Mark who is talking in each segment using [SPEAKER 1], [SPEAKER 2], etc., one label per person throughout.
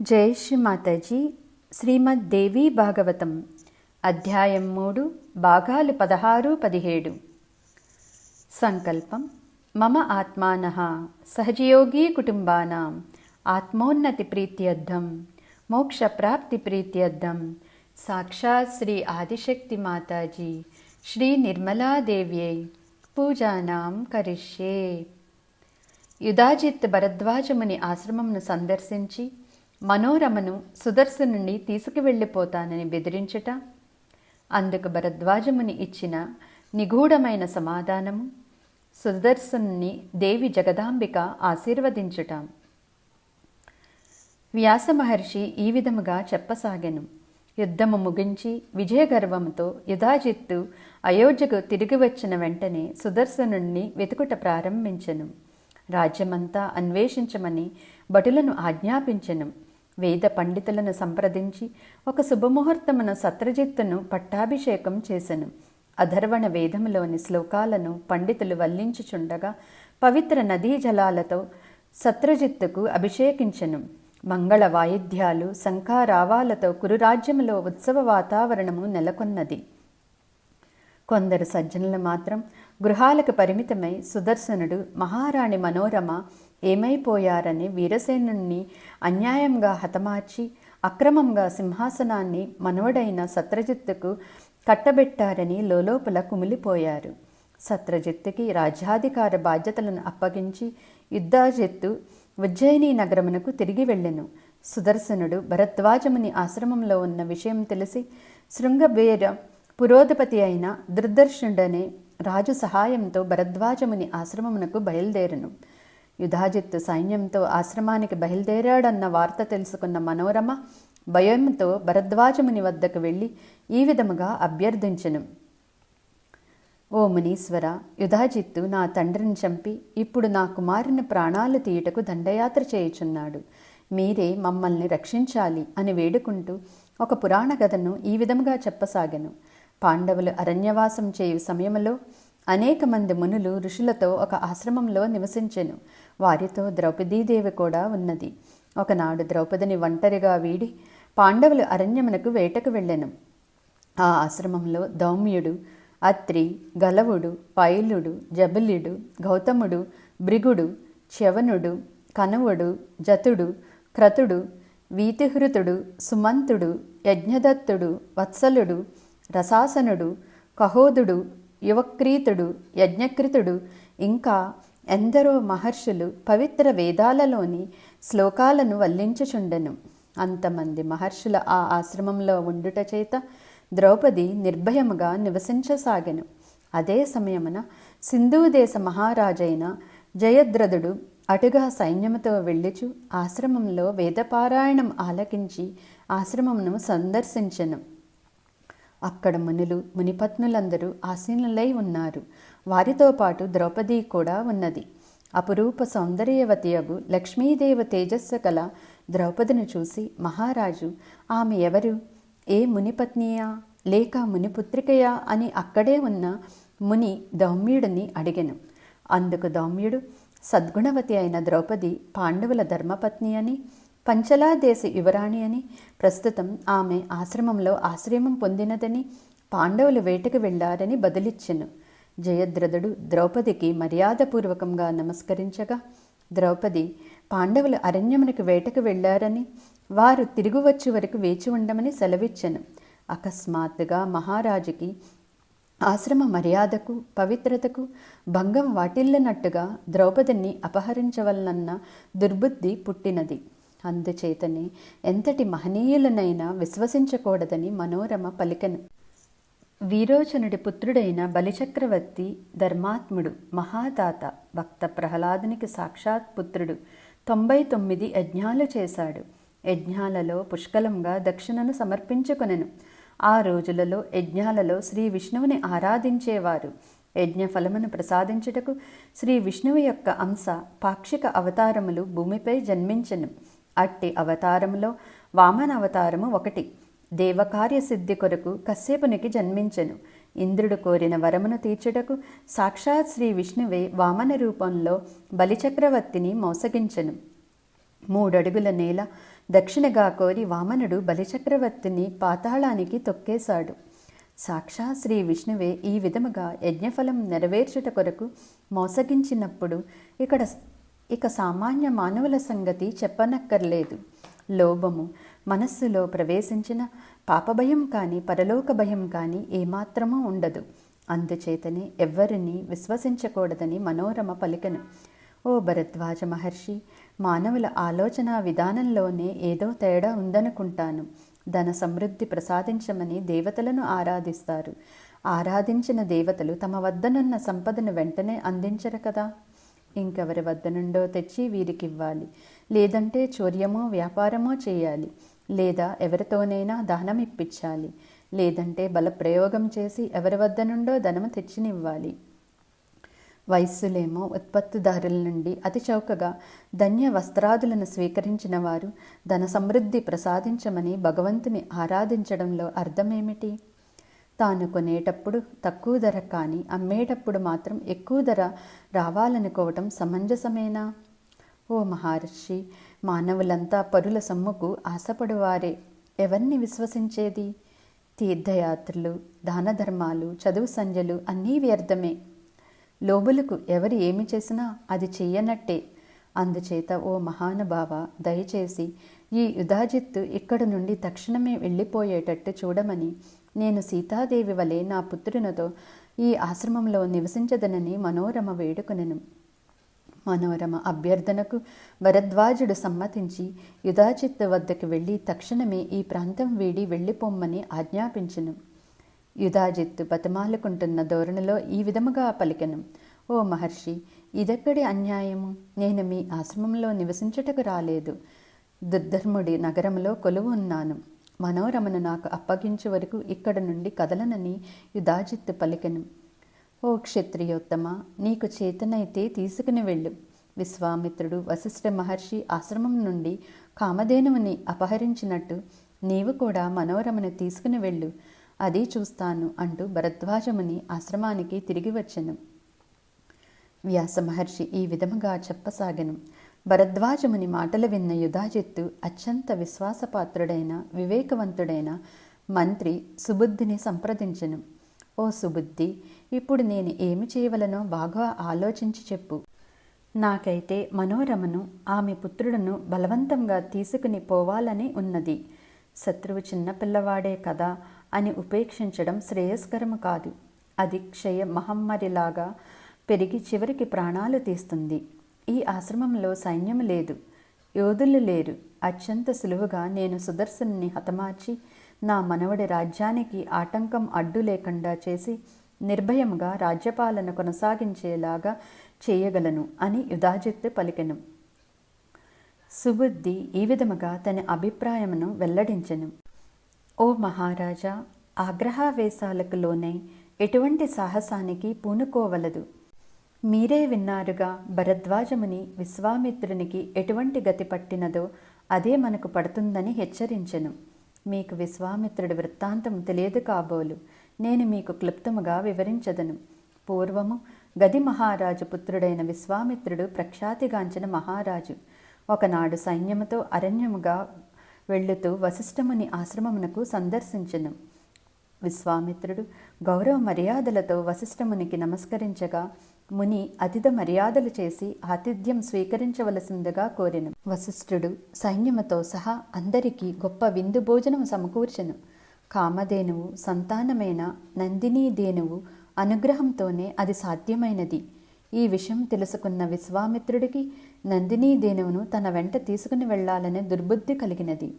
[SPEAKER 1] జై శ్రీ మాతాజీ. శ్రీమద్ దేవీ భాగవతం అధ్యాయం 3 భాగాలు 16-17. సంకల్పం. మమ ఆత్మానః సహజయోగీ కుటుంబానాం ఆత్మోన్నతి ప్రీత్యర్థం మోక్ష ప్రాప్తి ప్రీత్యర్థం సాక్షాత్ శ్రీ ఆదిశక్తి మాతాజీ శ్రీ నిర్మలాదేవ్యై పూజానాం కరిష్యే. యుధాజిత్ భరద్వాజముని ఆశ్రమమును సందర్శించి మనోరమను సుదర్శనుని తీసుకువెళ్ళిపోతానని బెదిరించుట, అందుకు భరద్వాజముని ఇచ్చిన నిగూఢమైన సమాధానము, సుదర్శనుని దేవి జగదాంబిక ఆశీర్వదించుట. వ్యాస మహర్షి ఈ విధముగా చెప్పసాగెను. యుద్ధము ముగించి విజయగర్వముతో యుధాజిత్తు అయోధ్యకు తిరిగి వచ్చిన వెంటనే సుదర్శనుణ్ణి వెతుకుట ప్రారంభించెను. రాజ్యమంతా అన్వేషించమని భటులను ఆజ్ఞాపించెను. వేద పండితులను సంప్రదించి ఒక శుభముహూర్తమున సత్రజిత్తును పట్టాభిషేకం చేసెను. అధర్వణ వేదములోని శ్లోకాలను పండితులు వల్లించుచుండగా పవిత్ర నదీ జలాలతో సత్రజిత్తుకు అభిషేకించెను. మంగళ వాయిద్యాలు శంఖారావాలతో కురురాజ్యములో ఉత్సవ వాతావరణము నెలకొన్నది. కొందరు సజ్జనులు మాత్రం గృహాలకు పరిమితమై సుదర్శనుడు, మహారాణి మనోరమ ఏమైపోయారని వీరసేనుణ్ణి అన్యాయంగా హతమార్చి అక్రమంగా సింహాసనాన్ని మనవడైన సత్రజిత్తుకు కట్టబెట్టారని లోలోపల కుమిలిపోయారు. సత్రజిత్తుకి రాజ్యాధికార బాధ్యతలను అప్పగించి యుధాజిత్తు ఉజ్జయిని నగరమునకు తిరిగి వెళ్ళెను. సుదర్శనుడు భరద్వాజముని ఆశ్రమంలో ఉన్న విషయం తెలిసి శృంగబేర పురోధపతి అయిన దుర్దర్శనుడనే రాజు సహాయంతో భరద్వాజముని ఆశ్రమమునకు బయలుదేరెను. యుధాజిత్తు సైన్యంతో ఆశ్రమానికి బయలుదేరాడన్న వార్త తెలుసుకున్న మనోరమ భయంతో భరద్వాజముని వద్దకు వెళ్ళి ఈ విధముగా అభ్యర్థించెను. ఓ మునీశ్వర, యుధాజిత్తు నా తండ్రిని చంపి ఇప్పుడు నా కుమారుని ప్రాణాలు తీయుటకు దండయాత్ర చేయుచున్నాడు. మీరే మమ్మల్ని రక్షించాలి అని వేడుకుంటూ ఒక పురాణ కథను ఈ విధముగా చెప్పసాగెను. పాండవులు అరణ్యవాసం చేయు సమయంలో అనేక మంది మునులు ఋషులతో ఒక ఆశ్రమంలో నివసించెను. వారితో ద్రౌపదీదేవి కూడా ఉన్నది. ఒకనాడు ద్రౌపదిని ఒంటరిగా వీడి పాండవులు అరణ్యమునకు వేటకు వెళ్ళెను. ఆ ఆశ్రమంలో దౌమ్యుడు, అత్రి, గలవుడు, పైలుడు, జబులుడు, గౌతముడు, భృగుడు, చ్యవనుడు, కణవుడు, జతుడు, క్రతుడు, వీతిహృతుడు, సుమంతుడు, యజ్ఞదత్తుడు, వత్సలుడు, రసాసనుడు, కహోదుడు, యువక్రీతుడు, యజ్ఞకృతుడు ఇంకా ఎందరో మహర్షులు పవిత్ర వేదాలలోని శ్లోకాలను వల్లించుచుండెను. అంతమంది మహర్షుల ఆ ఆశ్రమంలో ఉండుట చేత ద్రౌపది నిర్భయముగా నివసించసాగెను. అదే సమయమున సింధూదేశ మహారాజైన జయద్రథుడు అటుగా సైన్యముతో వెళ్ళుచు ఆశ్రమంలో వేదపారాయణం ఆలకించి ఆశ్రమమును సందర్శించెను. అక్కడ మునులు, మునిపత్నులందరూ ఆసీనులై ఉన్నారు. వారితో పాటు ద్రౌపది కూడా ఉన్నది. అపురూప సౌందర్యవతియగు లక్ష్మీదేవి తేజస్సు కల ద్రౌపదిని చూసి మహారాజు ఆమె ఎవరు, ఏ మునిపత్నియా లేక మునిపుత్రికయా అని అక్కడే ఉన్న ముని దౌమ్యుడిని అడిగెను. అందుకు దౌమ్యుడు, సద్గుణవతి అయిన ద్రౌపది పాండవుల ధర్మపత్ని అని, పంచలాదేశ యువరాణి అని, ప్రస్తుతం ఆమె ఆశ్రమంలో ఆశ్రయం పొందినదని, పాండవులు వేటకు వెళ్లారని బదులిచ్చెను. జయద్రథుడు ద్రౌపదికి మర్యాదపూర్వకంగా నమస్కరించగా ద్రౌపది పాండవులు అరణ్యమునకు వేటకు వెళ్లారని, వారు తిరిగి వచ్చే వరకు వేచి ఉండమని సెలవిచ్చెను. అకస్మాత్తుగా మహారాజుకి ఆశ్రమ మర్యాదకు పవిత్రతకు భంగం వాటిల్లినట్టుగా ద్రౌపదిని అపహరించవలనన్న దుర్బుద్ధి పుట్టినది. అందుచేతనే ఎంతటి మహనీయులనైనా విశ్వసించకూడదని మనోరమ పలికెను. వీరోచనుడి పుత్రుడైన బలిచక్రవర్తి ధర్మాత్ముడు, మహాదాత, భక్త ప్రహ్లాదునికి సాక్షాత్ పుత్రుడు. 99 యజ్ఞాలు చేశాడు. యజ్ఞాలలో పుష్కలంగా దక్షిణను సమర్పించుకొనెను. ఆ రోజులలో యజ్ఞాలలో శ్రీ విష్ణువుని ఆరాధించేవారు. యజ్ఞ ఫలమును ప్రసాదించుటకు శ్రీ విష్ణువు యొక్క అంశ పాక్షిక అవతారములు భూమిపై జన్మించెను. అట్టి అవతారములో వామన అవతారము ఒకటి. దేవకార్య సిద్ధి కొరకు కశ్యపునికి జన్మించెను. ఇంద్రుడు కోరిన వరమును తీర్చుటకు సాక్షాత్ శ్రీ విష్ణువే వామన రూపంలో బలిచక్రవర్తిని మోసగించెను. 3 అడుగుల నేల దక్షిణగా కోరి వామనుడు బలిచక్రవర్తిని పాతాళానికి తొక్కేశాడు. సాక్షా శ్రీ విష్ణువే ఈ విధముగా యజ్ఞఫలం నెరవేర్చుట కొరకు మోసగించినప్పుడు ఇక సామాన్య మానవుల సంగతి చెప్పనక్కర్లేదు. లోభము మనస్సులో ప్రవేశించిన పాపభయం కానీ పరలోక భయం కానీ ఏమాత్రమూ ఉండదు. అందుచేతనే ఎవ్వరినీ విశ్వసించకూడదని మనోరమ పలికెను. ఓ భరద్వాజ మహర్షి, మానవుల ఆలోచన విధానంలోనే ఏదో తేడా ఉందనుకుంటాను. ధన సమృద్ధి ప్రసాదించమని దేవతలను ఆరాధిస్తారు. ఆరాధించిన దేవతలు తమ వద్దనున్న సంపదను వెంటనే అందించరు కదా. ఇంకెవరి వద్ద నుండో తెచ్చి వీరికివ్వాలి, లేదంటే చౌర్యమో వ్యాపారమో చేయాలి, లేదా ఎవరితోనైనా దానం ఇప్పించాలి, లేదంటే బలప్రయోగం చేసి ఎవరి వద్ద నుండో ధనము తెచ్చినివ్వాలి. వైశ్యులేమో ఉత్పత్తిదారుల నుండి అతి చౌకగా ధన్య వస్త్రాదులను స్వీకరించిన వారు ధన సమృద్ధి ప్రసాదించమని భగవంతుని ఆరాధించడంలో అర్థమేమిటి? తాను కొనేటప్పుడు తక్కువ ధర కానీ అమ్మేటప్పుడు మాత్రం ఎక్కువ ధర రావాలనుకోవటం సమంజసమేనా? ఓ మహర్షి, మానవులంతా పరుల సొమ్ముకు ఆశపడువారే. ఎవరిని విశ్వసించేది? తీర్థయాత్రలు, దాన ధర్మాలు, చదువు సంధ్యలు అన్నీ వ్యర్థమే. లోబులకు ఎవరు ఏమి చేసినా అది చెయ్యనట్టే. అందుచేత ఓ మహానుభావ, దయచేసి ఈ యుధాజిత్తు ఇక్కడి నుండి తక్షణమే వెళ్ళిపోయేటట్టు చూడమని నేను సీతాదేవి వలె నా పుత్రునితో ఈ ఆశ్రమంలో నివసించదనని మనోరమ వేడుకొనెను. మనోరమ అభ్యర్థనకు భరద్వాజుడు సమ్మతించి యుధాజిత్తు వద్దకు వెళ్ళి తక్షణమే ఈ ప్రాంతం వీడి వెళ్ళిపోమ్మని ఆజ్ఞాపించెను. యుధాజిత్తు బతిమాలుకుంటున్న ధోరణిలో ఈ విధముగా పలికెను. ఓ మహర్షి, ఇదెక్కడి అన్యాయము? నేను మీ ఆశ్రమంలో నివసించుటకు రాలేదు. దుర్ధర్ముడి నగరంలో కొలువు ఉన్నాను. మనోరమను నాకు అప్పగించే వరకు ఇక్కడ నుండి కదలనని యుధాజిత్తు పలికెను. ఓ క్షత్రియోత్తమ, నీకు చేతనైతే తీసుకుని వెళ్ళు. విశ్వామిత్రుడు వశిష్ఠ మహర్షి ఆశ్రమం నుండి కామధేనువుని అపహరించినట్టు నీవు కూడా మనోరమను తీసుకుని వెళ్ళు, అది చూస్తాను అంటూ భరద్వాజముని ఆశ్రమానికి తిరిగి వచ్చెను. వ్యాస మహర్షి ఈ విధముగా చెప్పసాగెను. భరద్వాజముని మాటలు విన్న యుధాజిత్తు అత్యంత విశ్వాసపాత్రుడైన వివేకవంతుడైన మంత్రి సుబుద్ధిని సంప్రదించెను. ఓ సుబుద్ధి, ఇప్పుడు నేను ఏమి చేయవలనో బాగా ఆలోచించి చెప్పు. నాకైతే మనోరమను ఆమె పుత్రుడును బలవంతంగా తీసుకుని పోవాలని ఉన్నది. శత్రువు చిన్నపిల్లవాడే కదా అని ఉపేక్షించడం శ్రేయస్కరము కాదు. అది క్షయ మహమ్మారిలాగా పెరిగి చివరికి ప్రాణాలు తీస్తుంది. ఈ ఆశ్రమంలో సైన్యము లేదు, యోధులు లేరు. అత్యంత సులువుగా నేను సుదర్శనుని హతమార్చి నా మనవడి రాజ్యానికి ఆటంకం అడ్డు లేకుండా చేసి నిర్భయముగా రాజ్యపాలన కొనసాగించేలాగా చేయగలను అని యుధాజిత్తు పలికెను. సుబుద్ధి ఈ విధముగా తన అభిప్రాయమును వెల్లడించెను. ఓ మహారాజా, ఆగ్రహావేశాలకు లోనై ఎటువంటి సాహసానికి పూనుకోవలదు. మీరే విన్నారుగా, భరద్వాజముని విశ్వామిత్రునికి ఎటువంటి గతి పట్టినదో అదే మనకు పడుతుందని హెచ్చరించెను. మీకు విశ్వామిత్రుడి వృత్తాంతం తెలియదు కాబోలు. నేను మీకు క్లుప్తముగా వివరించదను. పూర్వము గది మహారాజు పుత్రుడైన విశ్వామిత్రుడు ప్రఖ్యాతిగాంచిన మహారాజు. ఒకనాడు సైన్యముతో అరణ్యముగా వెళ్ళుతూ వశిష్ఠముని ఆశ్రమమునకు సందర్శించెను. విశ్వామిత్రుడు గౌరవ మర్యాదలతో వశిష్ఠమునికి నమస్కరించగా ముని అతిథ మర్యాదలు చేసి ఆతిథ్యం స్వీకరించవలసిందిగా కోరెను. వశిష్ఠుడు సైన్యముతో సహా అందరికీ గొప్ప విందు భోజనం సమకూర్చెను. కామధేనువు సంతానమైన నందినీధేనువు అనుగ్రహంతోనే అది సాధ్యమైనది. ఈ విషయం తెలుసుకున్న విశ్వామిత్రుడికి నందినీధేనువును తన వెంట తీసుకుని వెళ్లాలనే దుర్బుద్ధి కలిగినది.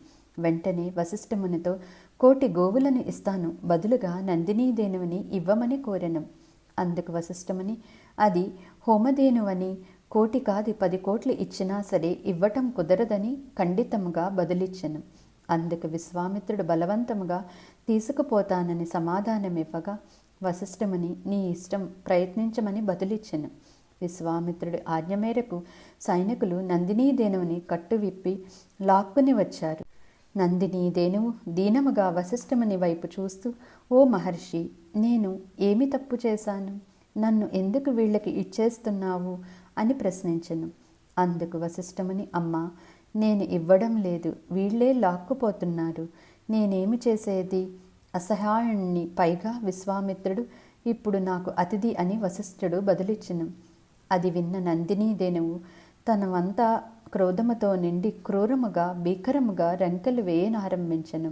[SPEAKER 1] వెంటనే వశిష్ఠమునితో 1,000 గోవులను ఇస్తాను, బదులుగా నందినీధేనువుని ఇవ్వమని కోరెను. అందుకు వశిష్ఠముని అది హోమధేనువని, 1,000 కాదు 10 కోట్లు ఇచ్చినా సరే ఇవ్వటం కుదరదని ఖండితముగా బదులిచ్చెను. అందుకు విశ్వామిత్రుడు బలవంతముగా తీసుకుపోతానని సమాధానమివ్వగా వశిష్ఠముని నీ ఇష్టం, ప్రయత్నించమని బదులిచ్చెను. విశ్వామిత్రుడి ఆజ్ఞ మేరకు సైనికులు నందినీధేనువుని కట్టు విప్పి లాక్కుని వచ్చారు. నందినీధేనువు దీనముగా వశిష్ఠముని వైపు చూస్తూ, ఓ మహర్షి, నేను ఏమి తప్పు చేశాను? నన్ను ఎందుకు వీళ్ళకి ఇచ్చేస్తున్నావు అని ప్రశ్నించెను. అందుకు వశిష్ఠముని, అమ్మా, నేను ఇవ్వడం లేదు, వీళ్ళే లాక్కుపోతున్నారు, నేనేమి చేసేది? అసహాయుణ్ణి. పైగా విశ్వామిత్రుడు ఇప్పుడు నాకు అతిథి అని వశిష్ఠుడు బదులిచ్చెను. అది విన్న నందినీదేనువు తన వంతా క్రోధముతో నిండి క్రూరముగా భీకరముగా రెంకలు వేయనారంభించెను.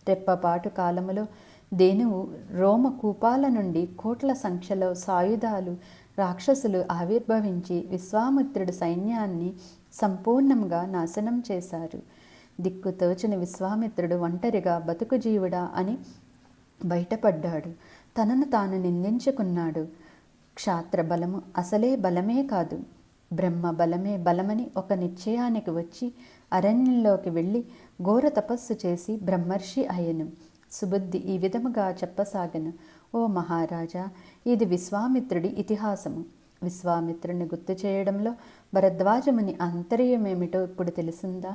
[SPEAKER 1] రెప్పపాటు కాలములో దేనువు రోమకూపాల నుండి కోట్ల సంఖ్యలో సాయుధాలు రాక్షసులు ఆవిర్భవించి విశ్వామిత్రుడి సైన్యాన్ని సంపూర్ణంగా నాశనం చేశారు. దిక్కుతోచిన విశ్వామిత్రుడు ఒంటరిగా బతుకు జీవుడా అని బయటపడ్డాడు. తనను తాను నిందించుకున్నాడు. క్షాత్ర బలము అసలే బలమే కాదు, బ్రహ్మ బలమే బలమని ఒక నిశ్చయానికి వచ్చి అరణ్యంలోకి వెళ్ళి ఘోర తపస్సు చేసి బ్రహ్మర్షి అయ్యను. సుబుద్ధి ఈ విధముగా చెప్పసాగను. ఓ మహారాజా, ఇది విశ్వామిత్రుడి ఇతిహాసము. విశ్వామిత్రుని గుర్తు చేయడంలో భరద్వాజముని ఆంతర్యమేమిటో ఇప్పుడు తెలిసిందా?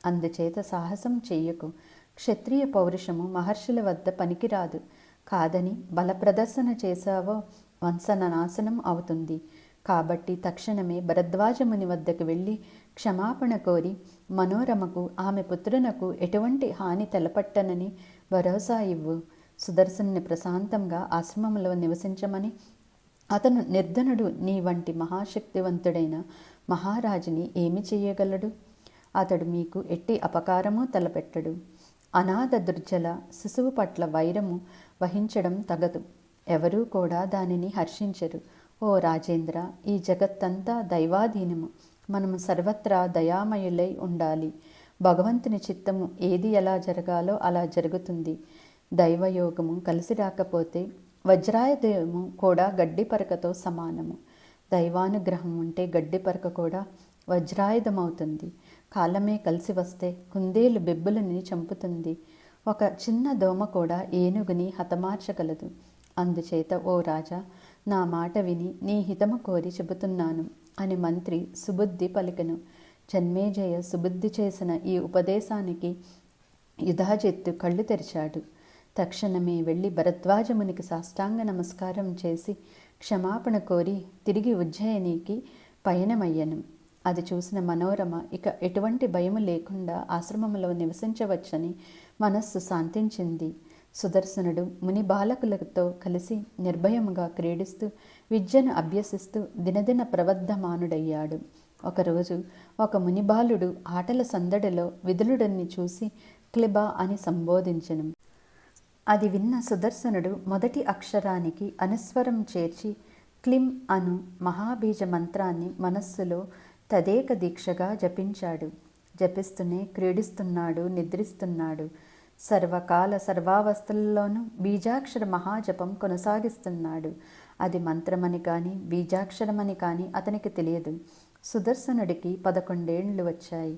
[SPEAKER 1] అందుచేత సాహసం చెయ్యకు. క్షత్రియ పౌరుషము మహర్షుల వద్ద పనికిరాదు. కాదని బల ప్రదర్శన చేశావో వంశనాశనం అవుతుంది. కాబట్టి తక్షణమే భరద్వాజముని వద్దకు వెళ్ళి క్షమాపణ కోరి మనోరమకు ఆమె పుత్రునకు ఎటువంటి హాని తలపట్టనని భరోసా ఇవ్వు. సుదర్శన్ని ప్రశాంతంగా ఆశ్రమంలో నివసించమని, అతను నిర్ధనుడు నీ వంటి మహాశక్తివంతుడైన మహారాజుని ఏమి చెయ్యగలడు? అతడు మీకు ఎట్టి అపకారమూ తలపెట్టడు. అనాథ దుర్జల శిశువు పట్ల వైరము వహించడం తగదు. ఎవరూ కూడా దానిని హర్షించరు. ఓ రాజేంద్ర, ఈ జగత్తంతా దైవాధీనము. మనము సర్వత్రా దయామయులై ఉండాలి. భగవంతుని చిత్తము ఏది ఎలా జరగాలో అలా జరుగుతుంది. దైవయోగము కలిసి రాకపోతే వజ్రాయుధము కూడా గడ్డిపరకతో సమానము. దైవానుగ్రహం ఉంటే గడ్డిపరక కూడా వజ్రాయుధమవుతుంది. కాలమే కలిసి వస్తే కుందేలు బెబ్బులని చంపుతుంది. ఒక చిన్న దోమ కూడా ఏనుగుని హతమార్చగలదు. అందుచేత ఓ రాజా, నా మాట విని నీ హితము కోరి చెబుతున్నాను అని మంత్రి సుబుద్ధి పలికెను. జన్మేజయ సుబుద్ధి చేసిన ఈ ఉపదేశానికి యుధాజిత్తు కళ్ళు తెరిచాడు. తక్షణమే వెళ్ళి భరద్వాజమునికి సాష్టాంగ నమస్కారం చేసి క్షమాపణ కోరి తిరిగి ఉజ్జయినికి పయనమయ్యను. అది చూసిన మనోరమ ఇక ఎటువంటి భయము లేకుండా ఆశ్రమంలో నివసించవచ్చని మనస్సు శాంతించింది. సుదర్శనుడు ముని బాలకులతో కలిసి నిర్భయముగా క్రీడిస్తూ విద్యను అభ్యసిస్తూ దినదిన ప్రవర్ధమానుడయ్యాడు. ఒకరోజు ఒక మునిబాలుడు ఆటల సందడిలో విదులుడన్ని చూసి క్లిబా అని సంబోధించెను. అది విన్న సుదర్శనుడు మొదటి అక్షరానికి అనుస్వరం చేర్చి క్లిం అను మహాబీజ మంత్రాన్ని మనస్సులో తదేక దీక్షగా జపించాడు. జపిస్తూనే క్రీడిస్తున్నాడు, నిద్రిస్తున్నాడు. సర్వకాల సర్వావస్థలలోనూ బీజాక్షర మహాజపం కొనసాగిస్తున్నాడు. అది మంత్రమని కానీ బీజాక్షరమని కానీ అతనికి తెలియదు. సుదర్శనుడికి 11 ఏళ్ళు వచ్చాయి.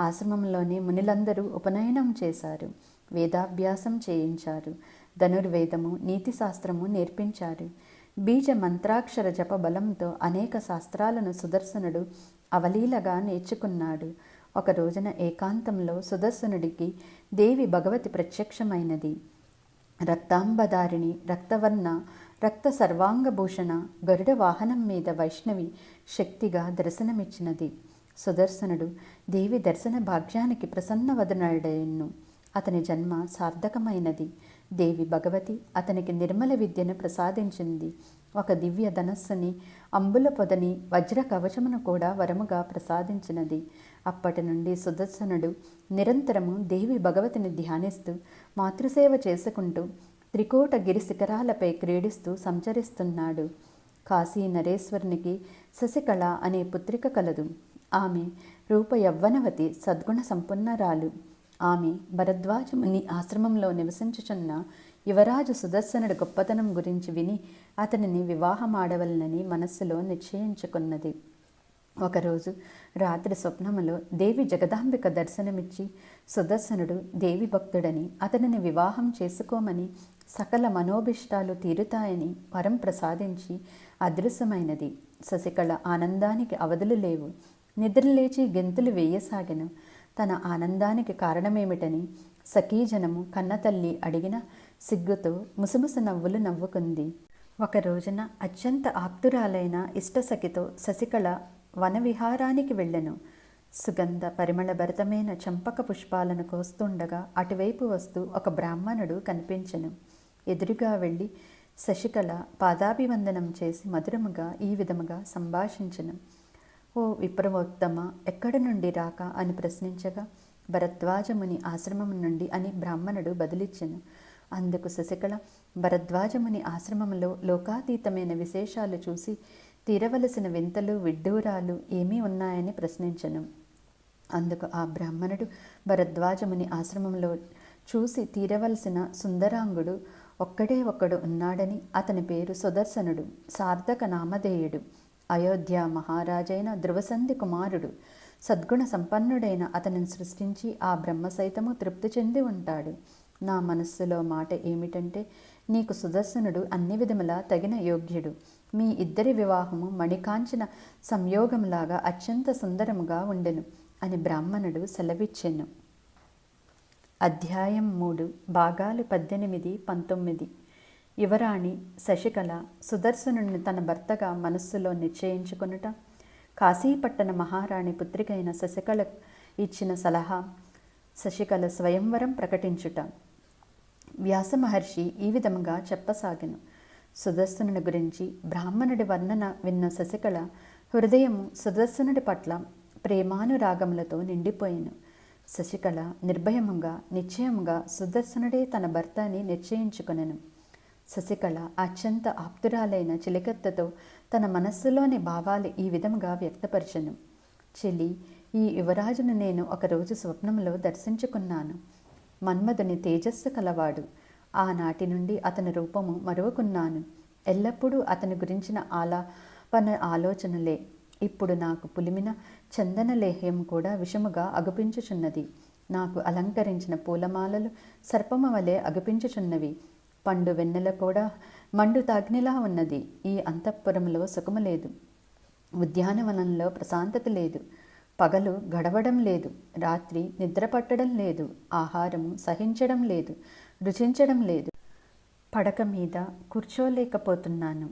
[SPEAKER 1] ఆశ్రమంలోనే మునులందరూ ఉపనయనం చేశారు. వేదాభ్యాసం చేయించారు. ధనుర్వేదము, నీతిశాస్త్రము నేర్పించారు. బీజ మంత్రాక్షర జప బలంతో అనేక శాస్త్రాలను సుదర్శనుడు అవలీలగా నేర్చుకున్నాడు. ఒక రోజున ఏకాంతంలో సుదర్శనుడికి దేవి భగవతి ప్రత్యక్షమైనది. రక్తాంబదారిణి, రక్తవర్ణ, రక్త సర్వాంగభూషణ, గరుడ వాహనం మీద వైష్ణవి శక్తిగా దర్శనమిచ్చినది. సుదర్శనుడు దేవి దర్శన భాగ్యానికి ప్రసన్నవదనుడయ్యను. అతని జన్మ సార్థకమైనది. దేవి భగవతి అతనికి నిర్మల విద్యను ప్రసాదించింది. ఒక దివ్య ధనస్సుని, అంబుల పొదని, వజ్ర కవచమును కూడా వరముగా ప్రసాదించినది. అప్పటి నుండి సుదర్శనుడు నిరంతరము దేవి భగవతిని ధ్యానిస్తూ మాతృసేవ చేసుకుంటూ త్రికూట గిరి శిఖరాలపై క్రీడిస్తూ సంచరిస్తున్నాడు. కాశీ నరేశ్వరునికి శశికళ అనే పుత్రిక కలదు. ఆమె రూప యవ్వనవతి, సద్గుణ సంపన్నరాలు. ఆమె భరద్వాజముని ఆశ్రమంలో నివసించుచున్న యువరాజు సుదర్శనుడి గొప్పతనం గురించి విని అతనిని వివాహమాడవలనని మనస్సులో నిశ్చయించుకున్నది. ఒకరోజు రాత్రి స్వప్నములో దేవి జగదాంబిక దర్శనమిచ్చి సుదర్శనుడు దేవి భక్తుడని, అతనిని వివాహం చేసుకోమని, సకల మనోభిష్టాలు తీరుతాయని వరం ప్రసాదించి అదృశ్యమైనది. శశికళ ఆనందానికి అవధులు లేవు. నిద్రలేచి గెంతులు వేయసాగెను. తన ఆనందానికి కారణమేమిటని సఖీజనము కన్నతల్లి అడిగిన సిగ్గుతో ముసుముసు నవ్వులు నవ్వుకుంది. ఒక రోజున అత్యంత ఆప్తురాలైన ఇష్టసఖితో శశికళ వనవిహారానికి వెళ్ళెను. సుగంధ పరిమళభరితమైన చంపక పుష్పాలను కోస్తుండగా అటువైపు వస్తూ ఒక బ్రాహ్మణుడు కనిపించెను. ఎదురుగా వెళ్ళి శశికళ పాదాభివందనం చేసి మధురముగా ఈ విధముగా సంభాషించెను. ఓ విప్రవోత్తమ, ఎక్కడి నుండి రాక అని ప్రశ్నించగా, భరద్వాజముని ఆశ్రమం నుండి అని బ్రాహ్మణుడు బదులిచ్చెను. అందుకు శశికళ, భరద్వాజముని ఆశ్రమంలో లోకాతీతమైన విశేషాలు చూసి తీరవలసిన వింతలు విడ్డూరాలు ఏమీ ఉన్నాయని ప్రశ్నించెను. అందుకు ఆ బ్రాహ్మణుడు, భరద్వాజముని ఆశ్రమంలో చూసి తీరవలసిన సుందరాంగుడు ఒక్కడే ఒక్కడు ఉన్నాడని, అతని పేరు సుదర్శనుడు, సార్థక నామధేయుడు, అయోధ్య మహారాజైన ధ్రువసంధి కుమారుడు, సద్గుణ సంపన్నుడైన అతనిని సృష్టించి ఆ బ్రహ్మ సైతము తృప్తి చెంది ఉంటాడు. నా మనస్సులో మాట ఏమిటంటే, నీకు సుదర్శనుడు అన్ని విధములా తగిన యోగ్యుడు. మీ ఇద్దరి వివాహము మణికాంచన సంయోగంలాగా అత్యంత సుందరముగా ఉండెను అని బ్రాహ్మణుడు సెలవిచ్చెను. అధ్యాయం 3 భాగాలు 18, 19. యువరాణి శశికళ సుదర్శనుడిని తన భర్తగా మనస్సులో నిశ్చయించుకొనుట, కాశీపట్టణ మహారాణి పుత్రికైన శశికళ ఇచ్చిన సలహా, శశికళ స్వయంవరం ప్రకటించుట. వ్యాస మహర్షి ఈ విధముగా చెప్పసాగెను. సుదర్శనుడి గురించి బ్రాహ్మణుడి వర్ణన విన్న శశికళ హృదయము సుదర్శనుడి పట్ల ప్రేమానురాగములతో నిండిపోయెను. శశికళ నిర్భయముగా నిశ్చయముగా సుదర్శనుడే తన భర్త అని నిశ్చయించుకొనెను. శశికళ అత్యంత ఆప్తురాలైన చిలికత్తతో తన మనస్సులోని భావాలు ఈ విధముగా వ్యక్తపరచెను. చెలి, ఈ యువరాజును నేను ఒకరోజు స్వప్నంలో దర్శించుకున్నాను. మన్మధుని తేజస్సు కలవాడు. ఆనాటి నుండి అతని రూపము మరువకున్నాను. ఎల్లప్పుడూ అతని గురించిన ఆలోచనలే. ఇప్పుడు నాకు పులిమిన చందన లేహ్యం కూడా విషముగా అగుపించుచున్నది. నాకు అలంకరించిన పూలమాలలు సర్పమ వలె అగుపించుచున్నవి. పండు వెన్నెల కూడా మండు తాగ్నిలా ఉన్నది. ఈ అంతఃపురంలో సుఖము లేదు. ఉద్యానవనంలో ప్రశాంతత లేదు. పగలు గడవడం లేదు. రాత్రి నిద్ర పట్టడం లేదు. ఆహారము సహించడం లేదు. రుచించడం లేదు. పడక మీద కూర్చోలేకపోతున్నాను.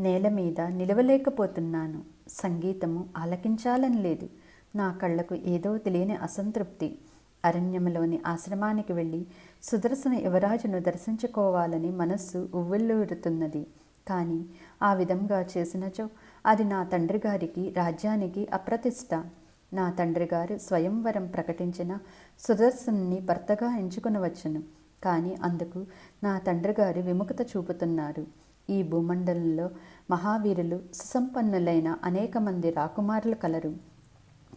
[SPEAKER 1] నేల మీద నిలవలేకపోతున్నాను. సంగీతము ఆలకించాలని లేదు. నా కళ్ళకు ఏదో తెలియని అసంతృప్తి. అరణ్యములోని ఆశ్రమానికి వెళ్ళి సుదర్శన యువరాజును దర్శించుకోవాలని మనస్సు ఉవ్విళ్ళూరుతున్నది. కానీ ఆ విధంగా చేసినచో అది నా తండ్రి గారికి రాజ్యానికి అప్రతిష్ట. నా తండ్రి గారు స్వయంవరం ప్రకటించిన సుదర్శనుని భర్తగా ఎంచుకొనవచ్చును. కానీ అందుకు నా తండ్రి గారు విముఖత చూపుతున్నారు. ఈ భూమండలంలో మహావీరులు సుసంపన్నులైన అనేక మంది రాకుమారులు కలరు.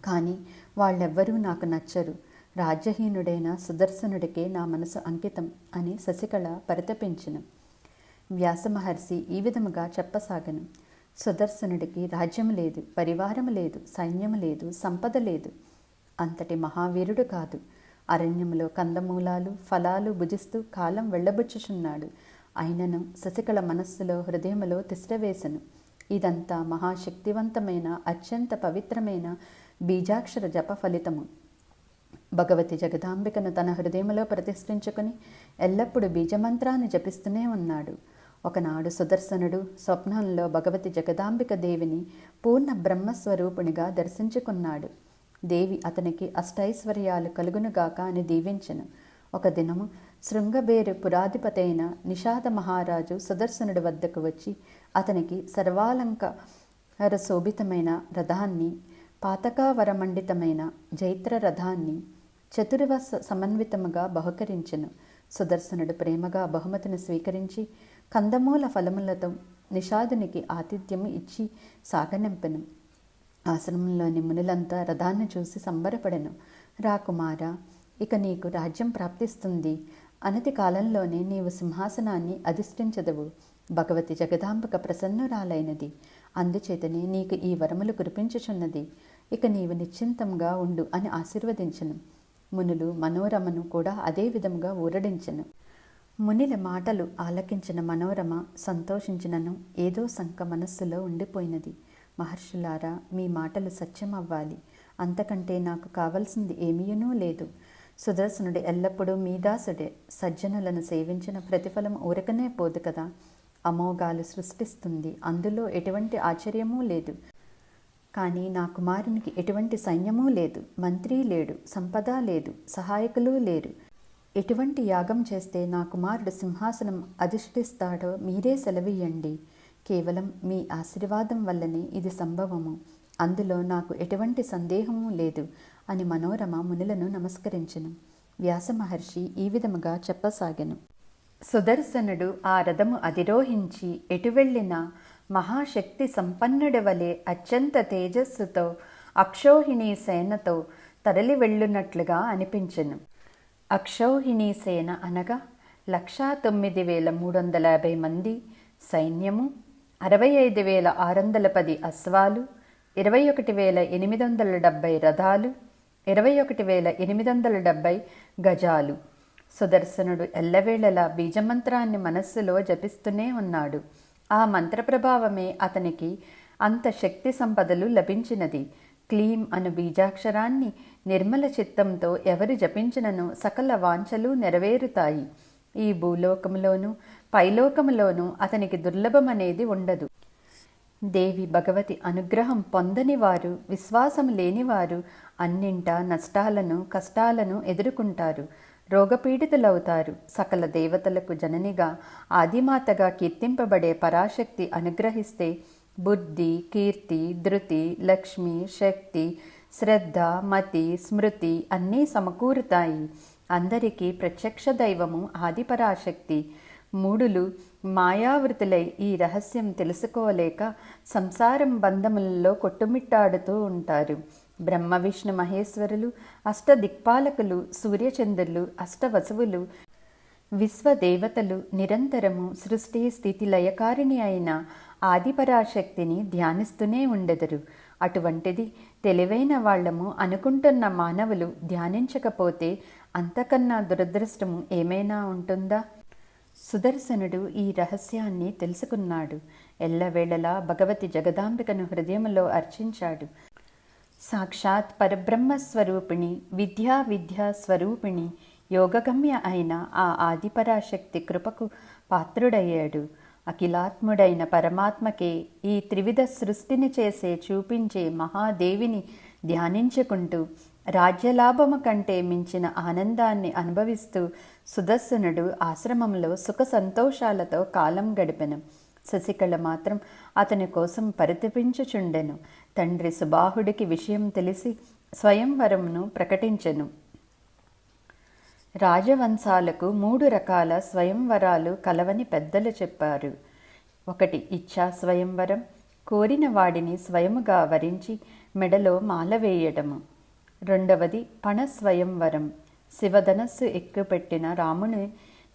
[SPEAKER 1] కానీ వాళ్ళెవ్వరూ నాకు నచ్చరు. రాజ్యహీనుడైన సుదర్శనుడికే నా మనసు అంకితం అని శశికళ పరితపించెను. వ్యాసమహర్షి ఈ విధముగా చెప్పసాగను. సుదర్శనుడికి రాజ్యము లేదు, పరివారము లేదు, సైన్యము లేదు, సంపద లేదు. అంతటి మహావీరుడు కాదు. అరణ్యములో కందమూలాలు ఫలాలు భుజిస్తూ కాలం వెళ్ళబుచ్చుచున్నాడు. అయినను శశికళ మనస్సులో హృదయములో తిష్టవేశను. ఇదంతా మహాశక్తివంతమైన అత్యంత పవిత్రమైన బీజాక్షర జప ఫలితము. భగవతి జగదాంబికను తన హృదయములో ప్రతిష్ఠించుకుని ఎల్లప్పుడూ బీజమంత్రాన్ని జపిస్తూనే ఉన్నాడు. ఒకనాడు సుదర్శనుడు స్వప్నంలో భగవతి జగదాంబిక దేవిని పూర్ణ బ్రహ్మస్వరూపునిగా దర్శించుకున్నాడు. దేవి అతనికి అష్టైశ్వర్యాలు కలుగునుగాక అని దీవించెను. ఒక దినము శృంగబేరు పురాధిపతైన నిషాద మహారాజు సుదర్శనుడి వద్దకు వచ్చి అతనికి సర్వాలంకార శోభితమైన రథాన్ని, పాతకావరమండితమైన జైత్ర రథాన్ని చతుర్వస సమన్వితముగా బహుకరించెను. సుదర్శనుడు ప్రేమగా బహుమతిని స్వీకరించి కందమూల ఫలములతో నిషాదునికి ఆతిథ్యము ఇచ్చి సాగనంపెను. ఆశ్రమంలోని మునులంతా రథాన్ని చూసి సంబరపడెను. రాకుమారా, ఇక నీకు రాజ్యం ప్రాప్తిస్తుంది. అనతి కాలంలోనే నీవు సింహాసనాన్ని అధిష్ఠించదవు. భగవతి జగదాంబిక ప్రసన్నురాలైనది. అందుచేతనే నీకు ఈ వరములు కురిపించుచున్నది. ఇక నీవు నిశ్చింతంగా ఉండు అని ఆశీర్వదించెను. మునులు మనోరమను కూడా అదే విధముగా ఊరడించెను. మునిల మాటలు ఆలకించిన మనోరమ సంతోషించినను ఏదో శంక మనస్సులో ఉండిపోయినది. మహర్షులారా, మీ మాటలు సత్యమవ్వాలి. అంతకంటే నాకు కావలసింది ఏమీనూ లేదు. సుదర్శనుడు ఎల్లప్పుడూ మీ దాసుడే. సజ్జనులను సేవించిన ప్రతిఫలం ఊరకనే పోదు కదా. అమోఘాలు సృష్టిస్తుంది. అందులో ఎటువంటి ఆశ్చర్యమూ లేదు. కానీ నా కుమారునికి ఎటువంటి సైన్యమూ లేదు, మంత్రి లేడు, సంపద లేదు, సహాయకులు లేరు. ఎటువంటి యాగం చేస్తే నా కుమారుడు సింహాసనం అధిష్ఠిస్తాడో మీరే సెలవియ్యండి. కేవలం మీ ఆశీర్వాదం వల్లనే ఇది సంభవము. అందులో నాకు ఎటువంటి సందేహము లేదు అని మనోరమ మునులను నమస్కరించెను. వ్యాస మహర్షి ఈ విధముగా చెప్పసాగెను. సుదర్శనుడు ఆ రథము అధిరోహించి ఎటు వెళ్ళినా మహాశక్తి సంపన్నుడి వలె అత్యంత తేజస్సుతో అక్షౌహిణీ సేనతో తరలి వెళ్ళున్నట్లుగా అనిపించెను. అక్షౌహిణీ సేన అనగా 1,09,350 మంది సైన్యము, 65,610 అశ్వాలు, 21,870 రథాలు, 21,870 గజాలు. సుదర్శనుడు ఎల్లవేళలా బీజమంత్రాన్ని మనస్సులో జపిస్తూనే ఉన్నాడు. ఆ మంత్రప్రభావమే అతనికి అంత శక్తి సంపదలు లభించినది. క్లీం అను బీజాక్షరాన్ని నిర్మల చిత్తంతో ఎవరు జపించినను సకల వాంఛలు నెరవేరుతాయి. ఈ భూలోకములోనూ పైలోకములోనూ అతనికి దుర్లభమనేది ఉండదు. దేవి భగవతి అనుగ్రహం పొందని వారు, విశ్వాసం లేనివారు అన్నింటా నష్టాలను కష్టాలను ఎదుర్కొంటారు, రోగపీడితులవుతారు. సకల దేవతలకు జననిగా ఆదిమాతగా కీర్తింపబడే పరాశక్తి అనుగ్రహిస్తే బుద్ధి, కీర్తి, ధృతి, లక్ష్మి, శక్తి, శ్రద్ధ, మతి, స్మృతి అన్నీ సమకూరుతాయి. అందరికీ ప్రత్యక్ష దైవము ఆదిపరాశక్తి. మూఢులు మాయావృతులై ఈ రహస్యం తెలుసుకోలేక సంసారం బంధములలో కొట్టుమిట్టాడుతూ ఉంటారు. బ్రహ్మ విష్ణు మహేశ్వరులు, అష్టదిక్పాలకులు, సూర్యచంద్రులు, అష్టవసువులు, విశ్వదేవతలు నిరంతరము సృష్టి స్థితి లయకారిణి అయిన ఆదిపరాశక్తిని ధ్యానిస్తూనే ఉండెదరు. అటువంటిది తెలివైన వాళ్లము అనుకుంటున్న మానవులు ధ్యానించకపోతే అంతకన్నా దురదృష్టము ఏమైనా ఉంటుందా? సుదర్శనుడు ఈ రహస్యాన్ని తెలుసుకున్నాడు. ఎల్లవేళలా భగవతి జగదాంబికను హృదయంలో అర్చించాడు. సాక్షాత్ పరబ్రహ్మస్వరూపిణి, విద్యా స్వరూపిణి, యోగగమ్య అయిన ఆ ఆదిపరాశక్తి కృపకు పాత్రుడయ్యాడు. అఖిలాత్ముడైన పరమాత్మకే ఈ త్రివిధ సృష్టిని చేసే చూపించే మహాదేవిని ధ్యానించుకుంటూ రాజ్యలాభము కంటే మించిన ఆనందాన్ని అనుభవిస్తూ సుదర్శనుడు ఆశ్రమంలో సుఖ సంతోషాలతో కాలం గడిపెను. శశికళ మాత్రం అతని కోసం పరితపించుచుండెను. తండ్రి సుబాహుడికి విషయం తెలిసి స్వయంవరమును ప్రకటించెను. రాజవంశాలకు 3 రకాల స్వయంవరాలు కలవని పెద్దలు చెప్పారు. 1 ఇచ్ఛా స్వయంవరం, కోరిన వాడిని స్వయముగా వరించి మెడలో మాల వేయడము. 2వది పణ స్వయంవరం, శివధనస్సు ఎక్కుపెట్టిన రాముని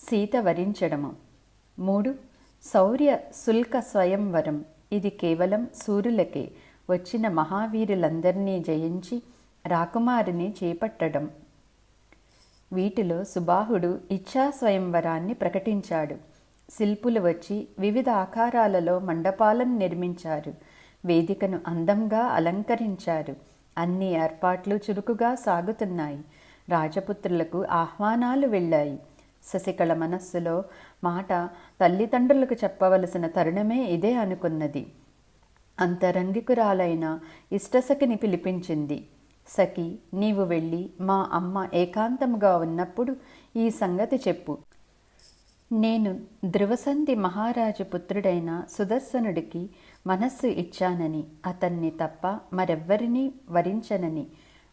[SPEAKER 1] సీత వరించడము. 3 శౌర్య శుల్క స్వయంవరం, ఇది కేవలం సూర్యులకే, వచ్చిన మహావీరులందరినీ జయించి రాకుమారిని చేపట్టడం. వీటిలో సుబాహుడు ఇచ్ఛా స్వయంవరాన్ని ప్రకటించాడు. శిల్పులు వచ్చి వివిధ ఆకారాలలో మండపాలను నిర్మించారు. వేదికను అందంగా అలంకరించారు. అన్ని ఏర్పాట్లు చురుకుగా సాగుతున్నాయి. రాజపుత్రులకు ఆహ్వానాలు వెళ్ళాయి. శశికళ మనస్సులో మాట తల్లిదండ్రులకు చెప్పవలసిన తరుణమే ఇదే అనుకున్నది. అంతరంగికురాలైన ఇష్టసఖిని పిలిపించింది. సఖి, నీవు వెళ్ళి మా అమ్మ ఏకాంతముగా ఉన్నప్పుడు ఈ సంగతి చెప్పు. నేను ధ్రువసంధి మహారాజు పుత్రుడైన సుదర్శనుడికి మనస్సు ఇచ్చానని, అతన్ని తప్ప మరెవ్వరినీ వరించనని,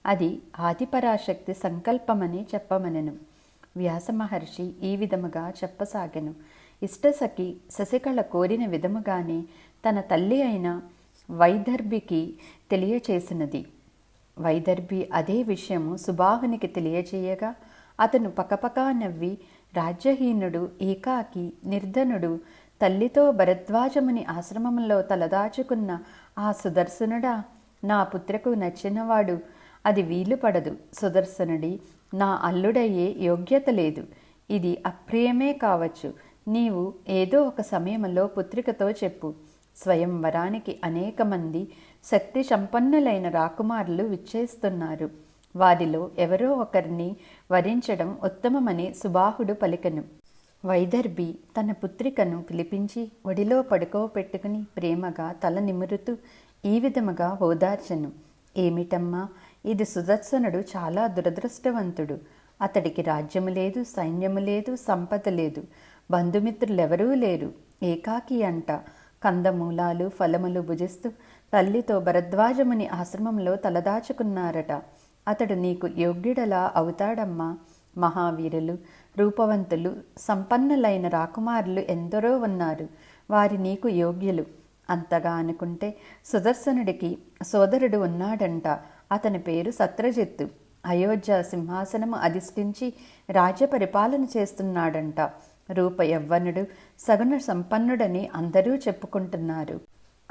[SPEAKER 1] అది ఆదిపరాశక్తి సంకల్పమని చెప్పమనెను. వ్యాసమహర్షి ఈ విధముగా చెప్పసాగెను. ఇష్టసఖి శశికళ కోరిన విధముగానే తన తల్లి అయిన వైదర్భికి తెలియచేసినది. వైదర్భి అదే విషయము సుబాహునికి తెలియచేయగా అతను పకపకా నవ్వి, రాజ్యహీనుడు, ఏకాకి, నిర్ధనుడు, తల్లితో భరద్వాజముని ఆశ్రమంలో తలదాచుకున్న ఆ సుదర్శనుడా, నా పుత్రకు నచ్చినవాడు, అది వీలుపడదు. సుదర్శనుడి నా అల్లుడయ్యే యోగ్యత లేదు. ఇది అప్రియమే కావచ్చు. నీవు ఏదో ఒక సమయంలో పుత్రికతో చెప్పు. స్వయంవరానికి అనేక మంది శక్తి సంపన్నులైన రాకుమారులు విచ్చేస్తున్నారు. వారిలో ఎవరో ఒకరిని వరించడం ఉత్తమమని సుబాహుడు పలికెను. వైదర్భి తన పుత్రికను పిలిపించి ఒడిలో పడుకోపెట్టుకుని ప్రేమగా తల నిమురుతూ, ఈ విధముగా ఓదార్చెను. ఏమిటమ్మా, ఇది సుదర్శనుడు చాలా దురదృష్టవంతుడు. అతడికి రాజ్యము లేదు, సైన్యము లేదు, సంపద లేదు, బంధుమిత్రులెవరూ లేరు. ఏకాకి అంట. కందమూలాలు ఫలములు భుజిస్తూ తల్లితో భరద్వాజముని ఆశ్రమంలో తలదాచుకున్నారట. అతడు నీకు యోగ్యుడలా అవుతాడమ్మా. మహావీరులు, రూపవంతులు, సంపన్నులైన రాకుమారులు ఎందరో ఉన్నారు. వారి నీకు యోగ్యులు. అంతగా అనుకుంటే సుదర్శనుడికి సోదరుడు ఉన్నాడంట. అతని పేరు సత్రజిత్తు. అయోధ్య సింహాసనము అధిష్ఠించి రాజ్య పరిపాలన చేస్తున్నాడంట. రూప యవ్వనుడు, సగుణ సంపన్నుడని అందరూ చెప్పుకుంటున్నారు.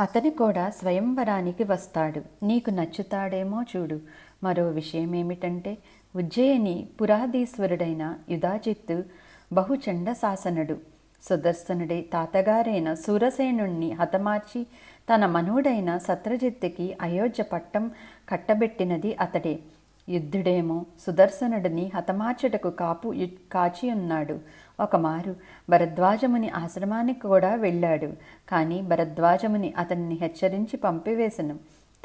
[SPEAKER 1] అతని కూడా స్వయంవరానికి వస్తాడు. నీకు నచ్చుతాడేమో చూడు. మరో విషయమేమిటంటే, ఉజ్జయిని పురాధీశ్వరుడైన యుధాజిత్తు బహుచండ శాసనుడు. సుదర్శనుడి తాతగారైన సూరసేనుణ్ణి హతమార్చి తన మనుడైన సత్రజిత్తుకి అయోధ్య పట్టం కట్టబెట్టినది అతడే. యుద్ధుడేమో సుదర్శనుడిని హతమార్చుటకు కాచి ఉన్నాడు. ఒకమారు భరద్వాజముని ఆశ్రమానికి కూడా వెళ్ళాడు. కానీ భరద్వాజముని అతన్ని హెచ్చరించి పంపివేశను.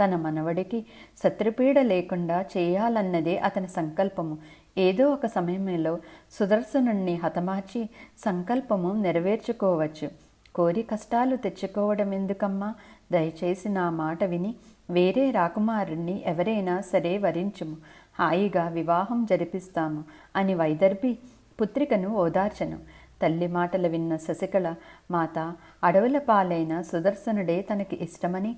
[SPEAKER 1] తన మనవడికి శత్రుపీడ లేకుండా చేయాలన్నదే అతని సంకల్పము. ఏదో ఒక సమయంలో సుదర్శనుణ్ణి హతమార్చి సంకల్పము నెరవేర్చుకోవచ్చు. కోరి కష్టాలు తెచ్చుకోవడం ఎందుకమ్మా? దయచేసి నా మాట విని వేరే రాకుమారుణ్ణి ఎవరైనా సరే వరించుము. హాయిగా వివాహం జరిపిస్తాము అని వైదర్భి పుత్రికను ఓదార్చను. తల్లి మాటలు విన్న శశికళ మాత అడవుల పాలైన సుదర్శనుడే తనకి ఇష్టమని,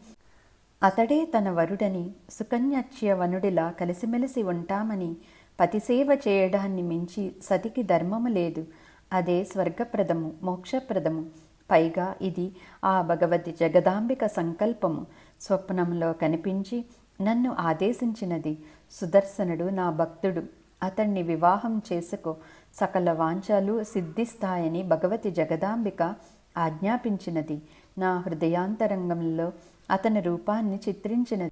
[SPEAKER 1] అతడే తన వరుడని, సుకన్యచ్యవనుడిలా కలిసిమెలిసి ఉంటామని, పతిసేవ చేయడాన్ని మించి సతికి ధర్మము లేదు. అదే స్వర్గప్రదము, మోక్షప్రదము. పైగా ఇది ఆ భగవతి జగదాంబిక సంకల్పము. స్వప్నంలో కనిపించి నన్ను ఆదేశించినది. సుదర్శనుడు నా భక్తుడు. అతన్ని వివాహం చేసుకో, సకల వాంఛలు సిద్ధిస్తాయని భగవతి జగదాంబిక ఆజ్ఞాపించినది. నా హృదయాంతరంగంలో అతని రూపాన్ని చిత్రించినది.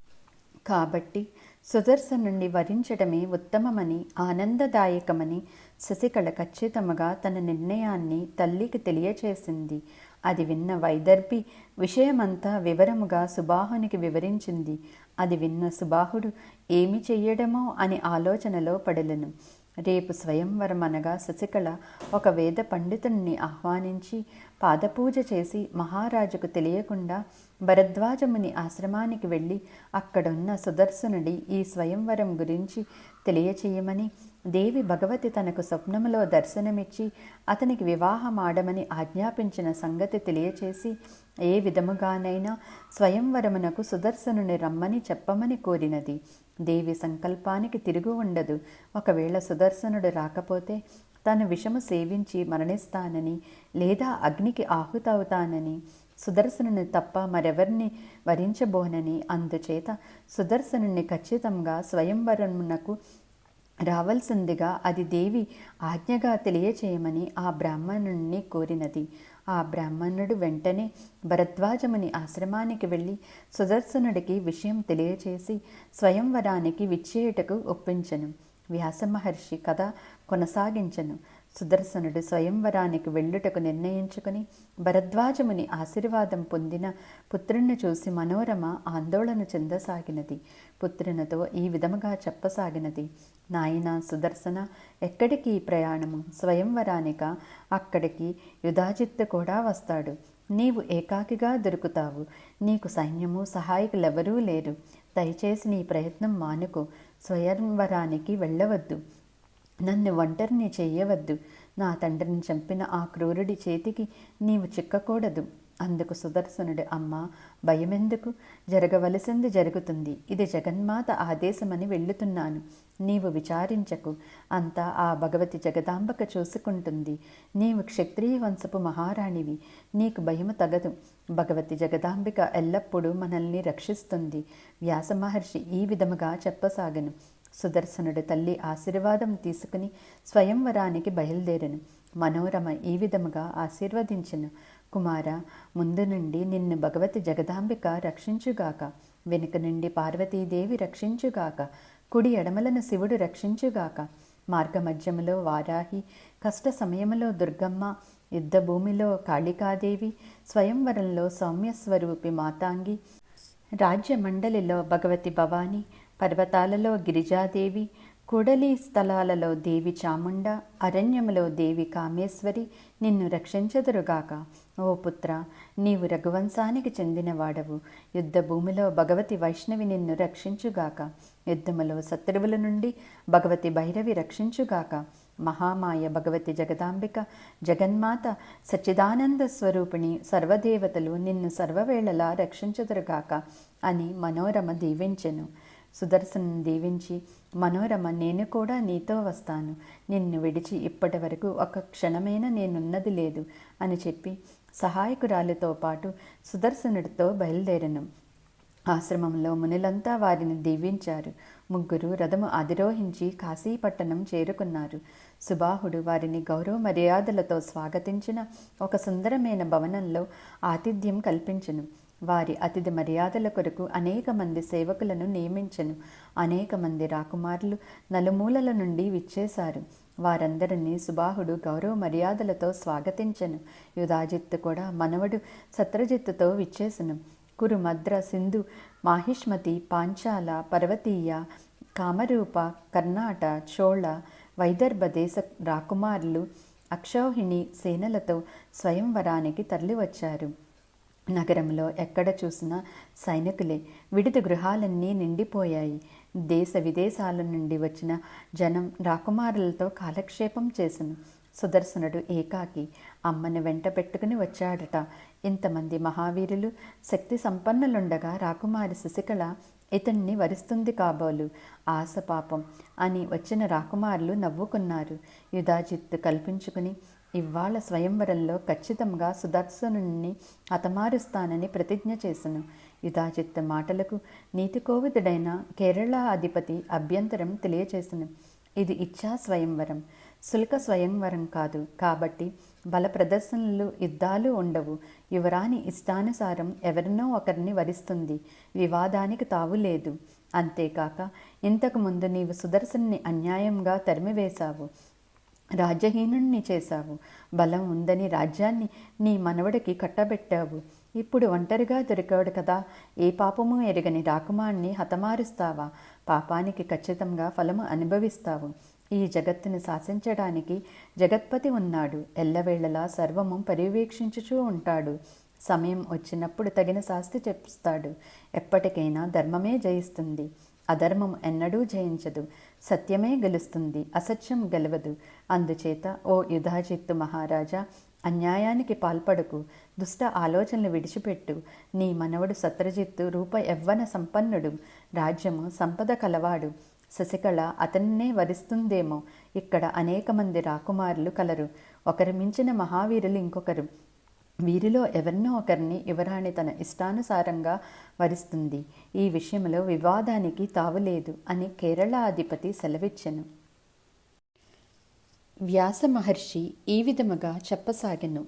[SPEAKER 1] కాబట్టి సుదర్శనుణ్ణి వరించడమే ఉత్తమమని, ఆనందదాయకమని శశికళ ఖచ్చితముగా తన నిర్ణయాన్ని తల్లికి తెలియచేసింది. అది విన్న వైదర్భి విషయమంతా వివరముగా సుబాహునికి వివరించింది. అది విన్న సుబాహుడు ఏమి చెయ్యడమో అని ఆలోచనలో పడెలను. రేపు స్వయంవరం అనగా శశికళ ఒక వేద పండితుణ్ణి ఆహ్వానించి పాదపూజ చేసి మహారాజుకు తెలియకుండా భరద్వాజముని ఆశ్రమానికి వెళ్ళి అక్కడున్న సుదర్శనుడి ఈ స్వయంవరం గురించి తెలియచేయమని, దేవి భగవతి తనకు స్వప్నములో దర్శనమిచ్చి అతనికి వివాహమాడమని ఆజ్ఞాపించిన సంగతి తెలియచేసి ఏ విధముగానైనా స్వయంవరమునకు సుదర్శనుని రమ్మని చెప్పమని కోరినది. దేవి సంకల్పానికి తిరుగు ఉండదు. ఒకవేళ సుదర్శనుడు రాకపోతే తను విషము సేవించి మరణిస్తానని, లేదా అగ్నికి ఆహుతవుతానని, సుదర్శనుని తప్ప మరెవరిని వరించబోనని, అందుచేత సుదర్శనుని ఖచ్చితంగా స్వయంవరమునకు రావలసిందిగా అది దేవి ఆజ్ఞగా తెలియచేయమని ఆ బ్రాహ్మణుణ్ణి కోరినది. ఆ బ్రాహ్మణుడు వెంటనే భరద్వాజముని ఆశ్రమానికి వెళ్ళి సుదర్శనుడికి విషయం తెలియచేసి స్వయంవరానికి విచ్చేయుటకు ఒప్పించెను. వ్యాసమహర్షి కథ కొనసాగించెను. సుదర్శనుడు స్వయంవరానికి వెళ్ళుటకు నిర్ణయించుకుని భరద్వాజముని ఆశీర్వాదం పొందిన పుత్రుణ్ణి చూసి మనోరమ ఆందోళన చెందసాగినది. పుత్రునితో ఈ విధముగా చెప్పసాగినది. నాయనా సుదర్శన, ఎక్కడికి ఈ ప్రయాణము? స్వయంవరానిక? అక్కడికి యుధాజిత్తు కూడా వస్తాడు. నీవు ఏకాకిగా దొరుకుతావు. నీకు సైన్యము సహాయకులెవరూ లేరు. దయచేసి నీ ప్రయత్నం మానుకో. స్వయంవరానికి వెళ్ళవద్దు. నన్ను ఒంటరిని చెయ్యవద్దు. నా తండ్రిని చంపిన ఆ క్రూరుడి చేతికి నీవు చిక్కకూడదు. అందుకు సుదర్శనుడు, అమ్మా, భయమెందుకు? జరగవలసింది జరుగుతుంది. ఇది జగన్మాత ఆదేశమని వెళ్ళుతున్నాను. నీవు విచారించకు. అంతా ఆ భగవతి జగదాంబక చూసుకుంటుంది. నీవు క్షత్రియ వంశపు మహారాణివి. నీకు భయము తగదు. భగవతి జగదాంబిక ఎల్లప్పుడూ మనల్ని రక్షిస్తుంది. వ్యాసమహర్షి ఈ విధముగా చెప్పసాగను. సుదర్శనుడు తల్లి ఆశీర్వాదం తీసుకుని స్వయంవరానికి బయలుదేరను. మనోరమ ఈ విధముగా ఆశీర్వదించెను. కుమార, ముందు నుండి నిన్ను భగవతి జగదాంబిక రక్షించుగాక. వెనుక నుండి పార్వతీదేవి రక్షించుగాక. కుడి ఎడమలను శివుడు రక్షించుగాక. మార్గమధ్యములో వారాహి, కష్ట సమయములో దుర్గమ్మ, యుద్ధభూమిలో కాళికాదేవి, స్వయంవరంలో సౌమ్యస్వరూపి మాతాంగి, రాజ్య మండలిలో భగవతి భవాని, పర్వతాలలో గిరిజాదేవి, కూడలి స్థలాలలో దేవి చాముండ, అరణ్యములో దేవి కామేశ్వరి నిన్ను రక్షించదురుగాక. ఓ పుత్ర, నీవు రఘువంశానికి చెందినవాడవు. యుద్ధ భూమిలో భగవతి వైష్ణవి నిన్ను రక్షించుగాక. యుద్ధములో శత్రువుల నుండి భగవతి భైరవి రక్షించుగాక. మహామాయ భగవతి జగదాంబిక, జగన్మాత, సచ్చిదానంద స్వరూపిణి, సర్వదేవతలు నిన్ను సర్వవేళలా రక్షించదురుగాక అని మనోరమ దీవించెను. సుదర్శనం దీవించి, మనోరమ, నేను కూడా నీతో వస్తాను. నిన్ను విడిచి ఇప్పటి వరకు ఒక క్షణమైనా నేనున్నది లేదు అని చెప్పి సహాయకురాలితో పాటు సుదర్శనుడితో బయలుదేరను. ఆశ్రమంలో మునులంతా వారిని దీవించారు. ముగ్గురు రథము అధిరోహించి కాశీపట్టణం చేరుకున్నారు. సుబాహుడు వారిని గౌరవ మర్యాదలతో స్వాగతించిన ఒక సుందరమైన భవనంలో ఆతిథ్యం కల్పించెను. వారి అతిథి మర్యాదల కొరకు అనేక మంది సేవకులను నియమించెను. అనేక మంది రాకుమారులు నలుమూలల నుండి విచ్చేశారు. వారందరినీ సుబాహుడు గౌరవ మర్యాదలతో స్వాగతించెను. యుధాజిత్తు కూడా మనవడు సత్రజిత్తుతో విచ్చేసెను. కురు, మద్ర, సింధు, మాహిష్మతి, పాంచాల, పర్వతీయ, కామరూప, కర్ణాట, చోళ, వైదర్భ దేశ రాకుమారులు అక్షౌహిణి సేనలతో స్వయంవరానికి తరలివచ్చారు. నగరంలో ఎక్కడ చూసినా సైనికులే. విడిది గృహాలన్నీ నిండిపోయాయి. దేశ విదేశాల నుండి వచ్చిన జనం రాకుమారులతో కాలక్షేపం చేసెను. సుదర్శనుడు ఏకాకి అమ్మని వెంట పెట్టుకుని వచ్చాడట. ఇంతమంది మహావీరులు, శక్తి సంపన్నులుండగా రాకుమారి శశికళ ఇతన్ని వరిస్తుంది కాబోలు. ఆశ పాపం అని వచ్చిన రాకుమారులు నవ్వుకున్నారు. యుధాజిత్తు కల్పించుకుని ఇవాళ స్వయంవరంలో ఖచ్చితంగా సుదర్శనుణ్ణి హతమారుస్తానని ప్రతిజ్ఞ చేసెను. యుధాజిత్తు మాటలకు నీతికోవిదుడైన కేరళ అధిపతి అభ్యంతరం తెలియచేసెను. ఇది ఇచ్ఛా స్వయంవరం, శుల్క స్వయంవరం కాదు. కాబట్టి బల ప్రదర్శనలు, యుద్ధాలు ఉండవు. యువరాణి ఇష్టానుసారం ఎవరినో ఒకరిని వరిస్తుంది. వివాదానికి తావు లేదు. అంతేకాక ఇంతకుముందు నీవు సుదర్శన్ని అన్యాయంగా తరిమివేశావు, రాజ్యహీనుణ్ణి చేశావు. బలం ఉందని రాజ్యాన్ని నీ మనవడికి కట్టబెట్టావు. ఇప్పుడు ఒంటరిగా దొరికాడు కదా, ఏ పాపము ఎరగని రాకుమార్ని హతమారుస్తావా? పాపానికి ఖచ్చితంగా ఫలము అనుభవిస్తావు. ఈ జగత్తును శాసించడానికి జగత్పతి ఉన్నాడు. ఎల్లవేళలా సర్వము పర్యవేక్షించుచూ ఉంటాడు. సమయం వచ్చినప్పుడు తగిన శాస్తి చెప్తాడు. ఎప్పటికైనా ధర్మమే జయిస్తుంది. అధర్మం ఎన్నడూ జయించదు. సత్యమే గెలుస్తుంది, అసత్యం గెలవదు. అందుచేత ఓ యుధాజిత్తు మహారాజా, అన్యాయానికి పాల్పడకు. దుష్ట ఆలోచనలు విడిచిపెట్టు. నీ మనవడు సత్రజిత్తు రూప యవ్వన సంపన్నుడు, రాజ్యము సంపద కలవాడు. శశికళ అతన్నే వరిస్తుందేమో. ఇక్కడ అనేక మంది రాకుమారులు కలరు. ఒకరు మించిన మహావీరులు ఇంకొకరు. వీరిలో ఎవరినో ఒకరిని యువరాణి తన ఇష్టానుసారంగా వరిస్తుంది. ఈ విషయంలో వివాదానికి తావులేదు అని కేరళ అధిపతి సెలవిచ్చెను. వ్యాస మహర్షి ఈ విధముగా చెప్పసాగెను.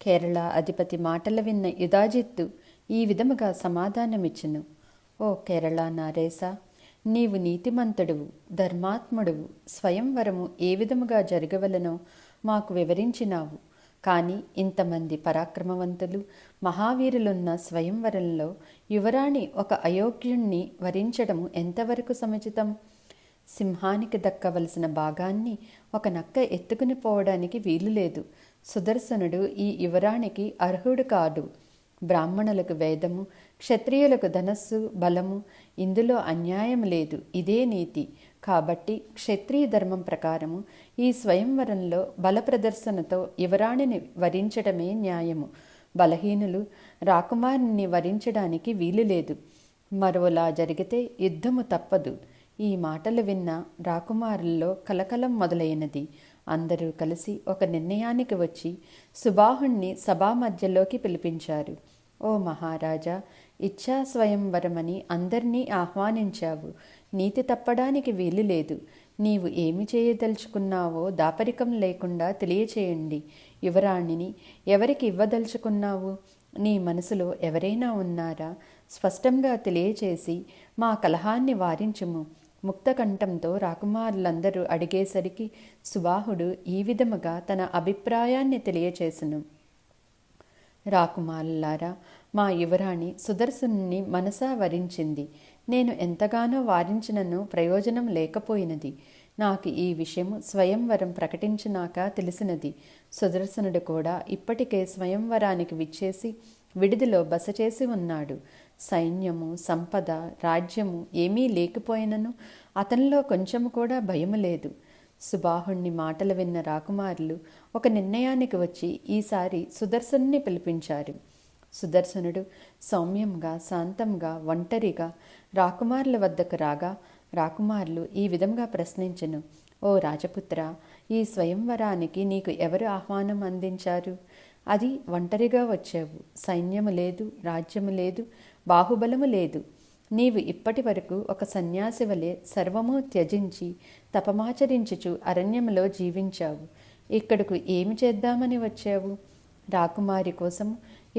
[SPEAKER 1] కేరళ అధిపతి మాటలు విన్న యుధాజిత్తు ఈ విధముగా సమాధానమిచ్చెను. ఓ కేరళ నారేస, నీవు నీతిమంతుడువు, ధర్మాత్ముడువు. స్వయంవరము ఏ విధముగా జరగవలనో మాకు వివరించినావు. కానీ ఇంతమంది పరాక్రమవంతులు, మహావీరులున్న స్వయంవరంలో యువరాణి ఒక అయోగ్యుణ్ణి వరించడము ఎంతవరకు సముచితం? సింహానికి దక్కవలసిన భాగాన్ని ఒక నక్క ఎత్తుకుని పోవడానికి వీలులేదు. సుదర్శనుడు ఈ యువరాణికి అర్హుడు కాడు. బ్రాహ్మణులకు వేదము, క్షత్రియులకు ధనస్సు, బలము. ఇందులో అన్యాయం లేదు. ఇదే నీతి. కాబట్టి క్షత్రియ ధర్మం ప్రకారము ఈ స్వయంవరంలో బల ప్రదర్శనతో యువరాణిని వరించడమే న్యాయము. బలహీనులు రాకుమారుని వరించడానికి వీలులేదు. మరోలా జరిగితే యుద్ధము తప్పదు. ఈ మాటలు విన్న రాకుమారుల్లో కలకలం మొదలైనది. అందరూ కలిసి ఒక నిర్ణయానికి వచ్చి సుబాహుణ్ణి సభా మధ్యలోకి పిలిపించారు. ఓ మహారాజా, ఇచ్ఛా స్వయంవరమని అందరినీ ఆహ్వానించావు. నీతి తప్పడానికి వీలు లేదు. నీవు ఏమి చేయదలుచుకున్నావో దాపరికం లేకుండా తెలియచేయండి. యువరాణిని ఎవరికి ఇవ్వదలుచుకున్నావు? నీ మనసులో ఎవరైనా ఉన్నారా? స్పష్టంగా తెలియచేసి మా కలహాన్ని వారించుము. ముక్తకంఠంతో రాకుమారులందరూ అడిగేసరికి సుబాహుడు ఈ విధముగా తన అభిప్రాయాన్ని తెలియచేసెను. రాకుమారులారా, మా యువరాణి సుదర్శనుని మనసా వరించింది. నేను ఎంతగానో వారించినను ప్రయోజనం లేకపోయినది. నాకు ఈ విషయము స్వయంవరం ప్రకటించినాక తెలిసినది. సుదర్శనుడు కూడా ఇప్పటికే స్వయంవరానికి విచ్చేసి విడిదిలో బస చేసి ఉన్నాడు. సైన్యము, సంపద, రాజ్యము ఏమీ లేకపోయినను అతనిలో కొంచెము కూడా భయము లేదు. సుబాహుణ్ణి మాటలు విన్న రాకుమారులు ఒక నిర్ణయానికి వచ్చి ఈసారి సుదర్శనుని పిలిపించారు. సుదర్శనుడు సౌమ్యంగా, శాంతంగా, ఒంటరిగా రాకుమారుల వద్దకు రాగా రాకుమారులు ఈ విధంగా ప్రశ్నించెను. ఓ రాజపుత్ర, ఈ స్వయంవరానికి నీకు ఎవరు ఆహ్వానం అందించారు? అది ఒంటరిగా వచ్చావు. సైన్యము లేదు, రాజ్యము లేదు, బాహుబలము లేదు. నీవు ఇప్పటి వరకు ఒక సన్యాసి వలె సర్వము త్యజించి తపమాచరించుచు అరణ్యములో జీవించావు. ఇక్కడకు ఏమి చేద్దామని వచ్చావు? రాకుమారి కోసం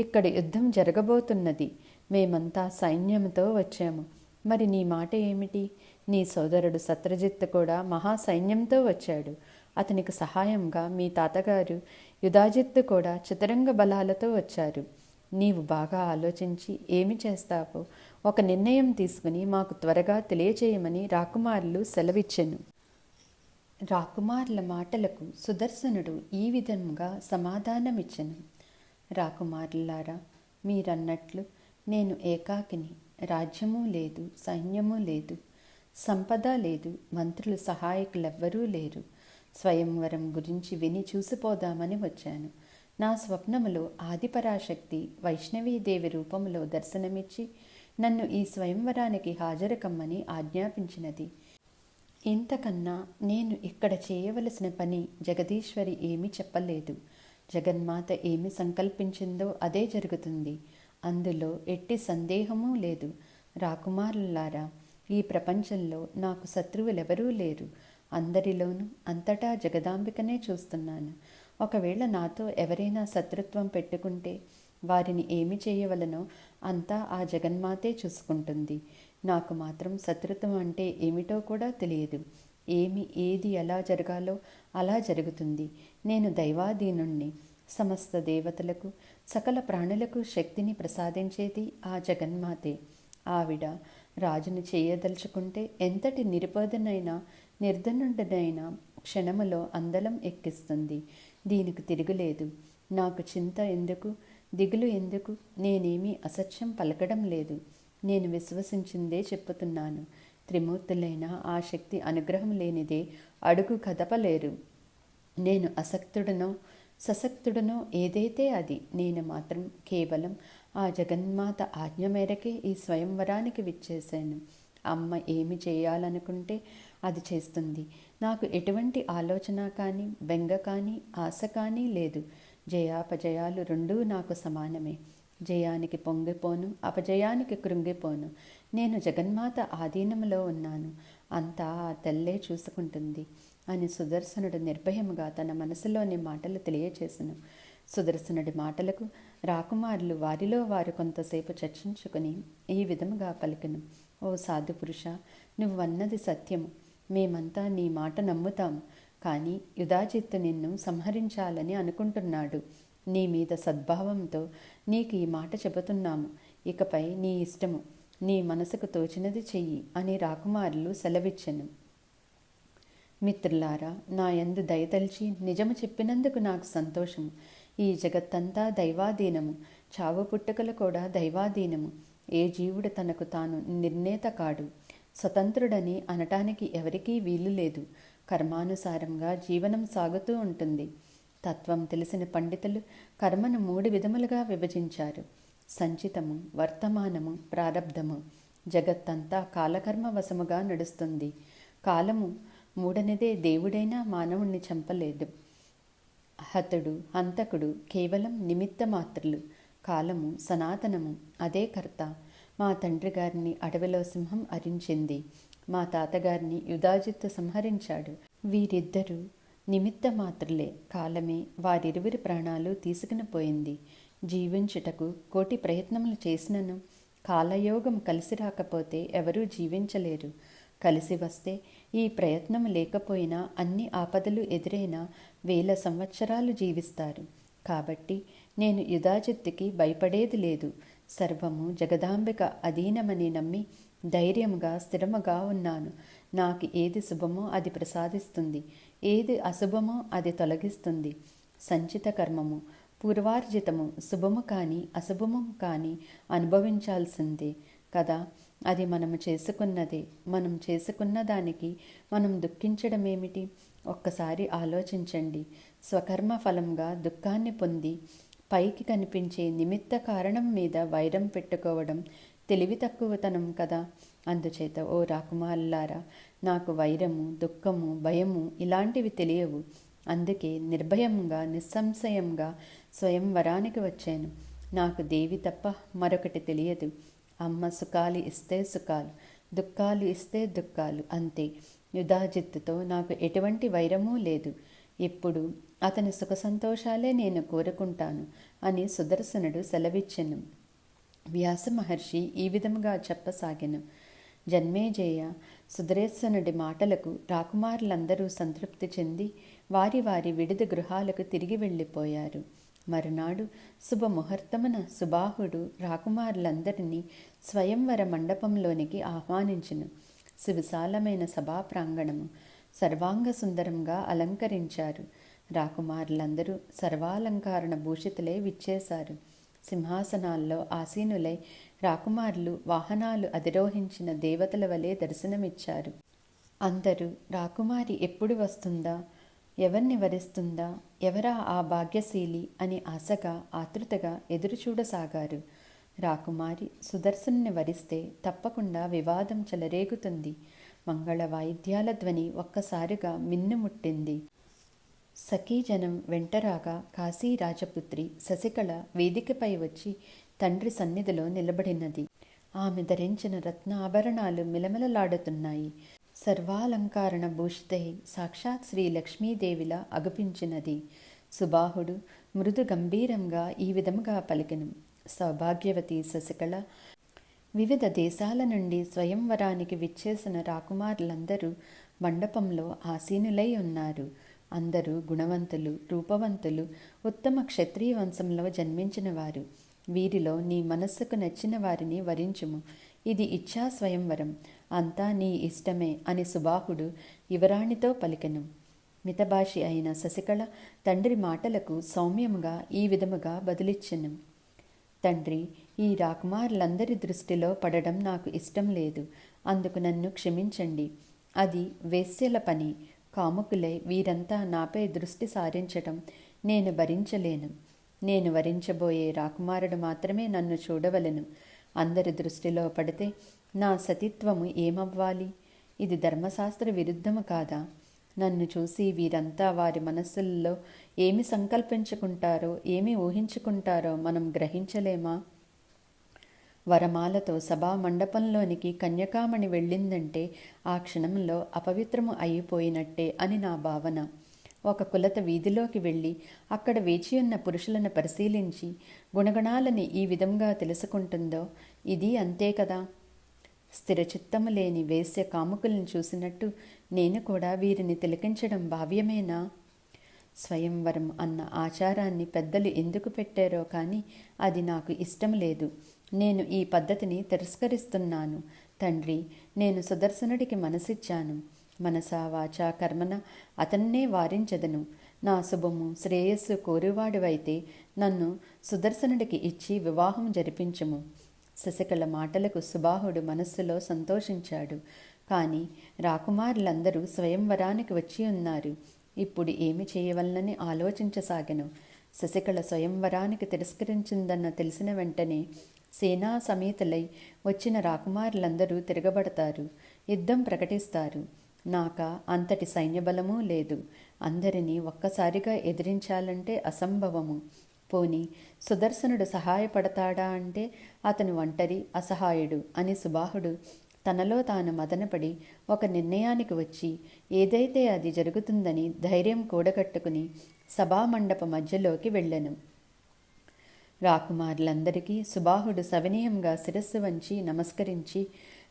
[SPEAKER 1] ఇక్కడ యుద్ధం జరగబోతున్నది. మేమంతా సైన్యంతో వచ్చాము. మరి నీ మాట ఏమిటి? నీ సోదరుడు సత్రజిత్ కూడా మహాసైన్యంతో వచ్చాడు. అతనికి సహాయంగా మీ తాతగారు యుధాజిత్తు కూడా చతురంగ బలాలతో వచ్చారు. నీవు బాగా ఆలోచించి ఏమి చేస్తావో ఒక నిర్ణయం తీసుకుని మాకు త్వరగా తెలియచేయమని రాకుమారులు సెలవిచ్చెను. రాకుమారుల మాటలకు సుదర్శనుడు ఈ విధంగా సమాధానమిచ్చెను. రాకుమారులారా, మీరన్నట్లు నేను ఏకాకిని. రాజ్యము లేదు, సైన్యము లేదు, సంపద లేదు, మంత్రులు సహాయకులెవ్వరూ లేరు. స్వయంవరం గురించి విని చూసిపోదామని వచ్చాను. నా స్వప్నములో ఆదిపరాశక్తి వైష్ణవీదేవి రూపంలో దర్శనమిచ్చి నన్ను ఈ స్వయంవరానికి హాజరు కమ్మని ఆజ్ఞాపించినది. ఇంతకన్నా నేను ఇక్కడ చేయవలసిన పని జగదీశ్వరి ఏమీ చెప్పలేదు. జగన్మాత ఏమి సంకల్పించిందో అదే జరుగుతుంది. అందులో ఎట్టి సందేహమూ లేదు. రాకుమారులారా, ఈ ప్రపంచంలో నాకు శత్రువులెవరూ లేరు. అందరిలోనూ అంతటా జగదాంబికనే చూస్తున్నాను. ఒకవేళ నాతో ఎవరైనా శత్రుత్వం పెట్టుకుంటే వారిని ఏమి చేయవలనో అంతా ఆ జగన్మాతే చూసుకుంటుంది. నాకు మాత్రం శత్రుత్వం అంటే ఏమిటో కూడా తెలియదు. ఏది ఎలా జరగాలో అలా జరుగుతుంది. నేను దైవాధీనుణ్ణి. సమస్త దేవతలకు, సకల ప్రాణులకు శక్తిని ప్రసాదించేది ఆ జగన్మాతే. ఆవిడ రాజును చేయదలుచుకుంటే ఎంతటి నిరుపేదనైనా నిర్ధనుడనైనా క్షణములో అందలం ఎక్కిస్తుంది. దీనికి తిరుగులేదు. నాకు చింత ఎందుకు, దిగులు ఎందుకు? నేనేమీ అసత్యం పలకడం లేదు. నేను విశ్వసించిందే చెప్పుతున్నాను. త్రిమూర్తులైన ఆ శక్తి అనుగ్రహం లేనిదే అడుగు కదపలేరు. నేను అసక్తుడనో సశక్తుడనో ఏదైతే అది. నేను మాత్రం కేవలం ఆ జగన్మాత ఆజ్ఞ మేరకే ఈ స్వయంవరానికి విచ్చేశాను. అమ్మ ఏమి చేయాలనుకుంటే అది చేస్తుంది. నాకు ఎటువంటి ఆలోచన కానీ, బెంగ కానీ, ఆశ కానీ లేదు. జయాపజయాలు రెండూ నాకు సమానమే. జయానికి పొంగిపోను, అపజయానికి కృంగిపోను. నేను జగన్మాత ఆధీనంలో ఉన్నాను. అంతా ఆ తల్లే చూసుకుంటుంది అని సుదర్శనుడు నిర్భయముగా తన మనసులోని మాటలు తెలియచేసెను. సుదర్శనుడి మాటలకు రాకుమారులు వారిలో వారు కొంతసేపు చర్చించుకుని ఈ విధముగా పలికెను. ఓ సాధు పురుష, నువ్వన్నది సత్యము. మేమంతా నీ మాట నమ్ముతాము. కానీ యుధాజిత్తు నిన్ను సంహరించాలని అనుకుంటున్నాడు. నీ మీద సద్భావంతో నీకు ఈ మాట చెబుతున్నాము. ఇకపై నీ ఇష్టము. నీ మనసుకు తోచినది చెయ్యి అని రాకుమారులు సెలవిచ్చెను. మిత్రులారా, నా యందు దయతలిచి నిజము చెప్పినందుకు నాకు సంతోషము. ఈ జగత్తంతా దైవాధీనము. చావు పుట్టుకలు కూడా దైవాధీనము. ఏ జీవుడు తనకు తాను నిర్ణేత కాడు. స్వతంత్రుడని అనటానికి ఎవరికీ వీలు లేదు. కర్మానుసారంగా జీవనం సాగుతూ ఉంటుంది. తత్వం తెలిసిన పండితులు కర్మను 3 విధములుగా విభజించారు. సంచితము, వర్తమానము, ప్రారబ్ధము. జగత్తంతా కాలకర్మ వశముగా నడుస్తుంది. కాలము మూడనిదే దేవుడైనా మానవుణ్ణి చంపలేదు. హతుడు, హంతకుడు కేవలం నిమిత్త మాత్రులు. కాలము సనాతనము, అదే కర్త. మా తండ్రి గారిని అడవిలో సింహం అరించింది. మా తాతగారిని యుధాజిత్తు సంహరించాడు. వీరిద్దరూ నిమిత్త మాత్రులే. కాలమే వారిరువురి ప్రాణాలు తీసుకుని పోయింది. జీవించుటకు కోటి ప్రయత్నములు చేసినను కాలయోగం కలిసి రాకపోతే ఎవరూ జీవించలేరు. కలిసి వస్తే ఈ ప్రయత్నం లేకపోయినా అన్ని ఆపదలు ఎదురైనా 1000 సంవత్సరాలు జీవిస్తారు. కాబట్టి నేను యుధాజిత్తుకి భయపడేది లేదు. సర్వము జగదాంబిక అధీనమని నమ్మి ధైర్యముగా స్థిరముగా ఉన్నాను. నాకు ఏది శుభమో అది ప్రసాదిస్తుంది, ఏది అశుభమో అది తొలగిస్తుంది. సంచిత కర్మము పూర్వార్జితము శుభము కానీ అశుభము కానీ అనుభవించాల్సిందే కదా. అది మనము చేసుకున్నదే. మనం చేసుకున్న దానికి మనం దుఃఖించడమేమిటి? ఒక్కసారి ఆలోచించండి. స్వకర్మ ఫలంగా దుఃఖాన్ని పొంది పైకి కనిపించే నిమిత్త కారణం మీద వైరం పెట్టుకోవడం తెలివి తక్కువతనం కదా. అందుచేత ఓ రాకుమారులారా, నాకు వైరము, దుఃఖము, భయము ఇలాంటివి తెలియవు. అందుకే నిర్భయంగా నిస్సంశయంగా స్వయంవరానికి వచ్చాను. నాకు దేవి తప్ప మరొకటి తెలియదు. అమ్మ సుఖాలు ఇస్తే సుఖాలు, దుఃఖాలు ఇస్తే దుఃఖాలు, అంతే. యుధాజిత్తుతో నాకు ఎటువంటి వైరమూ లేదు. ఇప్పుడు అతని సుఖ సంతోషాలే నేను కోరుకుంటాను అని సుదర్శనుడు సెలవిచ్చెను. వ్యాస మహర్షి ఈ విధముగా చెప్పసాగెను. జన్మేజయ సుదర్శనుడి మాటలకు రాకుమారులందరూ సంతృప్తి చెంది వారి వారి విడిది గృహాలకు తిరిగి వెళ్ళిపోయారు. మరునాడు శుభముహూర్తమున సుబాహుడు రాకుమారులందరినీ స్వయంవర మండపంలోనికి ఆహ్వానించెను. సువిశాలమైన సభా ప్రాంగణము సర్వాంగ సుందరంగా అలంకరించారు. రాకుమారులందరూ సర్వాలంకారణ భూషితులై విచ్చేశారు. సింహాసనాల్లో ఆసీనులై రాకుమారులు వాహనాలు అధిరోహించిన దేవతల వలె దర్శనమిచ్చారు. అందరూ రాకుమారి ఎప్పుడు వస్తుందా, ఎవరిని వరిస్తుందా, ఎవరా ఆ భాగ్యశీలి అని ఆశగా ఆతృతగా ఎదురుచూడసాగారు. రాకుమారి సుదర్శనుని వరిస్తే తప్పకుండా వివాదం చెలరేగుతుంది. మంగళ వాయిద్యాల ధ్వని ఒక్కసారిగా మిన్నుముట్టింది. సఖీజనం వెంటరాగా కాశీ రాజపుత్రి శశికళ వేదికపై వచ్చి తండ్రి సన్నిధిలో నిలబడినది. ఆమె ధరించిన రత్న ఆభరణాలు మిలమిలలాడుతున్నాయి. సర్వాలంకారణ భూషితై సాక్షాత్ శ్రీ లక్ష్మీదేవిలా అగుపించినది. సుబాహుడు మృదు గంభీరంగా ఈ విధముగా పలికెను. సౌభాగ్యవతి శశికళ, వివిధ దేశాల నుండి స్వయంవరానికి విచ్చేసిన రాకుమారులందరూ మండపంలో ఆసీనులై ఉన్నారు. అందరూ గుణవంతులు, రూపవంతులు, ఉత్తమ క్షత్రియ వంశంలో జన్మించిన వారు. వీరిలో నీ మనస్సుకు నచ్చిన వారిని వరించుము. ఇది ఇచ్ఛా స్వయంవరం, అంతా నీ ఇష్టమే అని సుబాహుడు యువరాణితో పలికెను. మితభాషి అయిన శశికళ తండ్రి మాటలకు సౌమ్యముగా ఈ విధముగా బదులిచ్చెను. తండ్రి, ఈ రాకుమారులందరి దృష్టిలో పడడం నాకు ఇష్టం లేదు. అందుకు నన్ను క్షమించండి. అది వేశ్యల పని. కాముకులై వీరంతా నాపై దృష్టి సారించటం నేను భరించలేను. నేను వరించబోయే రాకుమారుడు మాత్రమే నన్ను చూడవలెను. అందరి దృష్టిలో పడితే నా సతీత్వము ఏమవ్వాలి? ఇది ధర్మశాస్త్ర విరుద్ధము కాదా? నన్ను చూసి వీరంతా వారి మనస్సుల్లో ఏమి సంకల్పించుకుంటారో, ఏమి ఊహించుకుంటారో మనం గ్రహించలేమా? వరమాలతో సభా మండపంలోనికి కన్యకామణి వెళ్ళిందంటే ఆ క్షణంలో అపవిత్రము అయిపోయినట్టే అని నా భావన. ఒక కులత వీధిలోకి వెళ్ళి అక్కడ వేచియున్న పురుషులను పరిశీలించి గుణగణాలని ఈ విధంగా తెలుసుకుంటుందో ఇది అంతే కదా. స్థిరచిత్తము లేని వేశ్య కాముకులను చూసినట్టు నేను కూడా వీరిని తిలకించడం భావ్యమేనా? స్వయంవరం అన్న ఆచారాన్ని పెద్దలు ఎందుకు పెట్టారో కానీ అది నాకు ఇష్టం లేదు. నేను ఈ పద్ధతిని తిరస్కరిస్తున్నాను. తండ్రి, నేను సుదర్శనుడికి మనసిచ్చాను. మనసా వాచా కర్మన అతన్నే వారించదను. నా శుభము శ్రేయస్సు కోరువాడివైతే నన్ను సుదర్శనుడికి ఇచ్చి వివాహం జరిపించుము. శశికళ మాటలకు సుబాహుడు మనస్సులో సంతోషించాడు. కానీ రాకుమారులందరూ స్వయంవరానికి వచ్చి ఉన్నారు. ఇప్పుడు ఏమి చేయవలనని ఆలోచించసాగెను. శశికళ స్వయంవరానికి తిరస్కరించిందన్న తెలిసిన వెంటనే సేనా సమేతులై వచ్చిన రాకుమారులందరూ తిరగబడతారు, యుద్ధం ప్రకటిస్తారు. నాక అంతటి సైన్యబలమూ లేదు. అందరినీ ఒక్కసారిగా ఎదిరించాలంటే అసంభవము. పోని సుదర్శనుడు సహాయపడతాడా అంటే అతను ఒంటరి, అసహాయుడు అని సుబాహుడు తనలో తాను మదనపడి ఒక నిర్ణయానికి వచ్చి ఏదైతే అది జరుగుతుందని ధైర్యం కూడగట్టుకుని సభామండప మధ్యలోకి వెళ్ళెను. రాకుమారులందరికీ సుబాహుడు సవినయంగా శిరస్సు వంచి నమస్కరించి,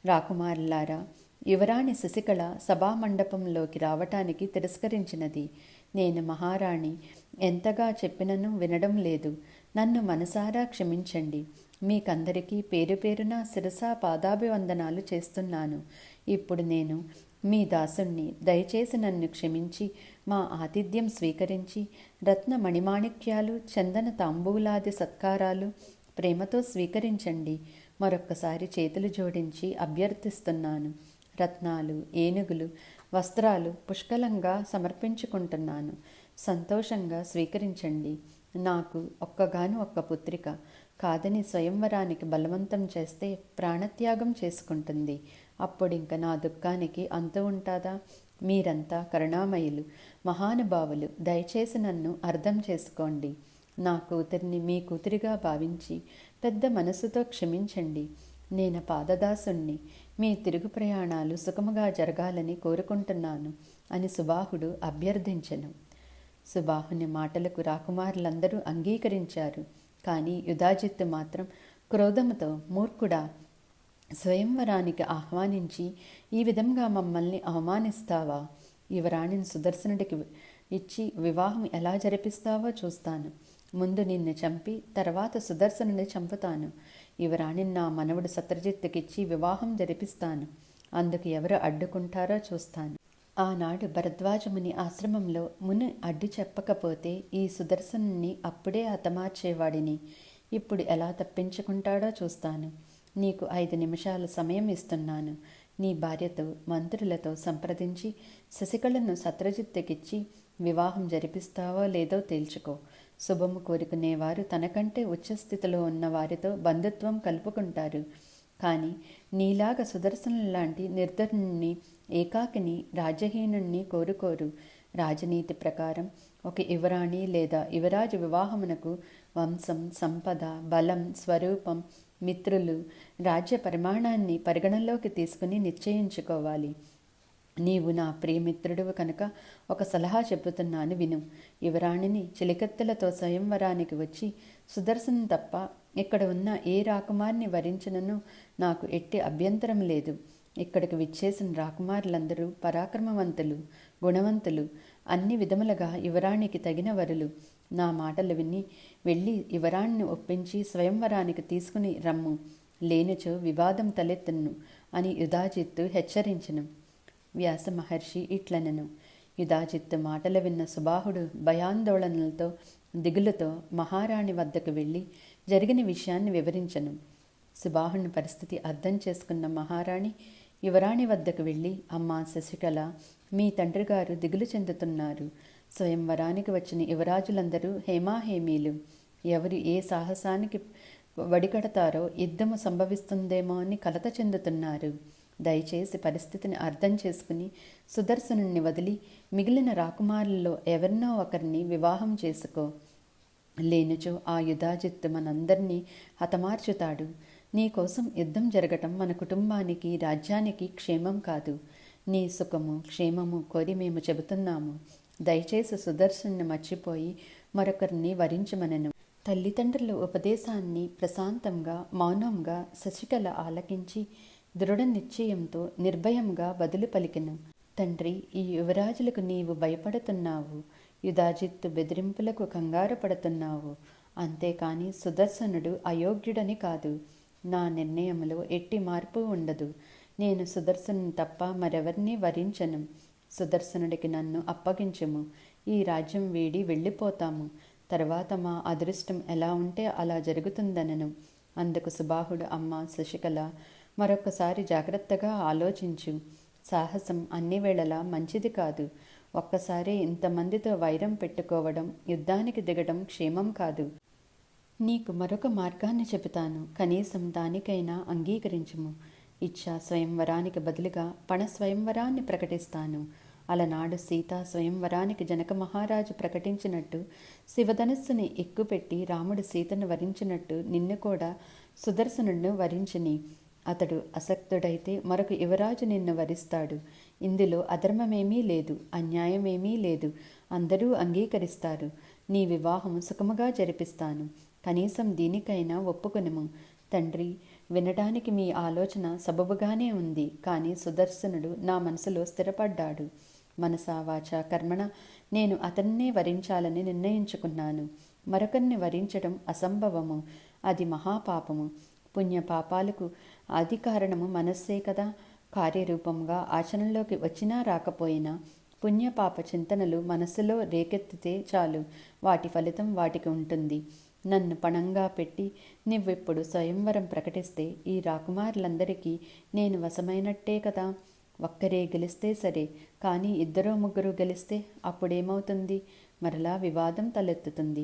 [SPEAKER 1] రాకుమారులారా, యువరాణి శశికళ సభామండపంలోకి రావటానికి తిరస్కరించినది. నేను మహారాణి ఎంతగా చెప్పినను వినడం లేదు. నన్ను మనసారా క్షమించండి. మీకందరికీ పేరు పేరున శిరసా పాదాభివందనాలు చేస్తున్నాను. ఇప్పుడు నేను మీ దాసుణ్ణి. దయచేసి నన్ను క్షమించి మా ఆతిథ్యం స్వీకరించి రత్న మణిమాణిక్యాలు, చందన తాంబూలాది సత్కారాలు ప్రేమతో స్వీకరించండి. మరొక్కసారి చేతులు జోడించి అభ్యర్థిస్తున్నాను. రత్నాలు, ఏనుగులు, వస్త్రాలు పుష్కలంగా సమర్పించుకుంటున్నాను. సంతోషంగా స్వీకరించండి. నాకు ఒక్కగాను ఒక్క పుత్రిక. కాదని స్వయంవరానికి బలవంతం చేస్తే ప్రాణత్యాగం చేసుకుంటుంది. అప్పుడింక నా దుఃఖానికి అంతు ఉంటుందా? మీరంతా కరుణామయులు, మహానుభావులు. దయచేసి నన్ను అర్థం చేసుకోండి. నా కూతురిని మీ కూతురిగా భావించి పెద్ద మనసుతో క్షమించండి. నేను పాదదాసుణ్ణి. మీ తిరుగు ప్రయాణాలు సుఖముగా జరగాలని కోరుకుంటున్నాను అని సుబాహుడు అభ్యర్థించెను. సుబాహుని మాటలకు రాకుమారులందరూ అంగీకరించారు. కానీ యుధాజిత్తు మాత్రం క్రోధముతో, మూర్ఖుడా, స్వయంవరానికి ఆహ్వానించి ఈ విధంగా మమ్మల్ని అవమానిస్తావా? యువరాణిని సుదర్శనుడికి ఇచ్చి వివాహం ఎలా జరిపిస్తావో చూస్తాను. ముందు నిన్ను చంపి తర్వాత సుదర్శనుని చంపుతాను. యువరాణిని నా మనవడు సత్రజిత్తుకిచ్చి వివాహం జరిపిస్తాను. అందుకు ఎవరు అడ్డుకుంటారో చూస్తాను. ఆనాడు భరద్వాజముని ఆశ్రమంలో ముని అడ్డు చెప్పకపోతే ఈ సుదర్శనుని అప్పుడే హతమార్చేవాడిని. ఇప్పుడు ఎలా తప్పించుకుంటాడో చూస్తాను. నీకు 5 నిమిషాల సమయం ఇస్తున్నాను. నీ భార్యతో, మంత్రులతో సంప్రదించి శశికళను సత్రజిత్తుకిచ్చి వివాహం జరిపిస్తావో లేదో తేల్చుకో. శుభము కోరుకునేవారు తనకంటే ఉచ్చస్థితిలో ఉన్న వారితో బంధుత్వం కలుపుకుంటారు. కానీ నీలాగా సుదర్శనం లాంటి నిర్ధరుణ్ణి, ఏకాకిని, రాజ్యహీనుణ్ణి కోరుకోరు. రాజనీతి ప్రకారం ఒక యువరాణి లేదా యువరాజు వివాహమునకు వంశం, సంపద, బలం, స్వరూపం, మిత్రులు, రాజ్య పరిమాణాన్ని పరిగణలోకి తీసుకుని నిశ్చయించుకోవాలి. నీవు నా ప్రియమిత్రుడువు కనుక ఒక సలహా చెబుతున్నాను విను. యువరాణిని చిలికత్తెలతో స్వయంవరానికి వచ్చి సుదర్శనం తప్ప ఇక్కడ ఉన్న ఏ రాకుమారిని వరించినను నాకు ఎట్టి అభ్యంతరం లేదు. ఇక్కడికి విచ్చేసిన రాకుమారులందరూ పరాక్రమవంతులు, గుణవంతులు, అన్ని విధములుగా యువరాణికి తగిన వరులు. నా మాటలు విని వెళ్ళి యువరాణిని ఒప్పించి స్వయంవరానికి తీసుకుని రమ్ము. లేనిచో వివాదం తలెత్తును అని యుధాజిత్తు హెచ్చరించెను. వ్యాస మహర్షి ఇట్లనెను. యుధాజిత్తు మాటలు విన్న సుబాహుడు భయాందోళనలతో, దిగులుతో మహారాణి వద్దకు వెళ్ళి జరిగిన విషయాన్ని వివరించెను. సుబాహుని పరిస్థితి అర్థం చేసుకున్న మహారాణి యువరాణి వద్దకు వెళ్ళి, అమ్మా శశికళ, మీ తండ్రి గారు దిగులు చెందుతున్నారు. స్వయంవరానికి వచ్చిన యువరాజులందరూ హేమాహేమీలు. ఎవరు ఏ సాహసానికి వడికడతారో యుద్ధము సంభవిస్తుందేమో అని కలత చెందుతున్నారు. దయచేసి పరిస్థితిని అర్థం చేసుకుని సుదర్శనుణ్ణి వదిలి మిగిలిన రాకుమారుల్లో ఎవరినో ఒకరిని వివాహం చేసుకో. లేనిచో ఆ యుధాజిత్తు మనందరినీ హతమార్చుతాడు. నీకోసం యుద్ధం జరగటం మన కుటుంబానికి, రాజ్యానికి క్షేమం కాదు. నీ సుఖము, క్షేమము కోరి మేము చెబుతున్నాము. దయచేసి సుదర్శన్ని మర్చిపోయి మరొకరిని వరించమనెను. తల్లిదండ్రుల ఉపదేశాన్ని ప్రశాంతంగా, మౌనంగా శశికళ ఆలకించి దృఢ నిశ్చయంతో నిర్భయంగా బదులు పలికెను. తండ్రి, ఈ యువరాజులకు నీవు భయపడుతున్నావు. యుధాజిత్తు బెదిరింపులకు కంగారు పడుతున్నావు. అంతేకాని సుదర్శనుడు అయోగ్యుడని కాదు. నా నిర్ణయంలో ఎట్టి మార్పు ఉండదు. నేను సుదర్శను తప్ప మరెవరినీ వరించను. సుదర్శనుడికి నన్ను అప్పగించుము. ఈ రాజ్యం వీడి వెళ్ళిపోతాము. తర్వాత మా అదృష్టం ఎలా ఉంటే అలా జరుగుతుందనను. అందుకు సుబాహుడు, అమ్మ శశికళ, మరొకసారి జాగ్రత్తగా ఆలోచించు. సాహసం అన్ని వేళలా మంచిది కాదు. ఒక్కసారే ఇంతమందితో వైరం పెట్టుకోవడం, యుద్ధానికి దిగడం క్షేమం కాదు. నీకు మరొక మార్గాన్ని చెబుతాను. కనీసం దానికైనా అంగీకరించుము. ఇచ్చా స్వయంవరానికి బదులుగా పణ స్వయంవరాన్ని ప్రకటిస్తాను. అలనాడు సీతా స్వయంవరానికి జనక మహారాజు ప్రకటించినట్టు, శివధనుస్సుని ఎక్కుపెట్టి రాముడు సీతను వరించినట్టు నిన్ను కూడా సుదర్శనుడిని వరించిని. అతడు అసక్తుడైతే మరొక యువరాజు నిన్ను వరిస్తాడు. ఇందులో అధర్మమేమీ లేదు, అన్యాయమేమీ లేదు. అందరూ అంగీకరిస్తారు. నీ వివాహం సుఖముగా జరిపిస్తాను. కనీసం దీనికైనా ఒప్పుకొనుము. తండ్రి, వినడానికి మీ ఆలోచన సబబుగానే ఉంది. కానీ సుదర్శనుడు నా మనసులో స్థిరపడ్డాడు. మనసా వాచ కర్మణ నేను అతన్నే వరించాలని నిర్ణయించుకున్నాను. మరొకరిని వరించడం అసంభవము, అది మహాపాపము. పుణ్యపాపాలకు ఆది కారణము మనస్సే కదా. కార్యరూపంగా ఆచరణలోకి వచ్చినా రాకపోయినా పుణ్యపాప చింతనలు మనస్సులో రేకెత్తితే చాలు, వాటి ఫలితం వాటికి ఉంటుంది. నన్ను పణంగా పెట్టి నువ్వెప్పుడు స్వయంవరం ప్రకటిస్తే ఈ రాకుమారులందరికీ నేను వశమైనట్టే కదా. ఒక్కరే గెలిస్తే సరే, కానీ ఇద్దరో ముగ్గురు గెలిస్తే అప్పుడేమవుతుంది? మరలా వివాదం తలెత్తుతుంది.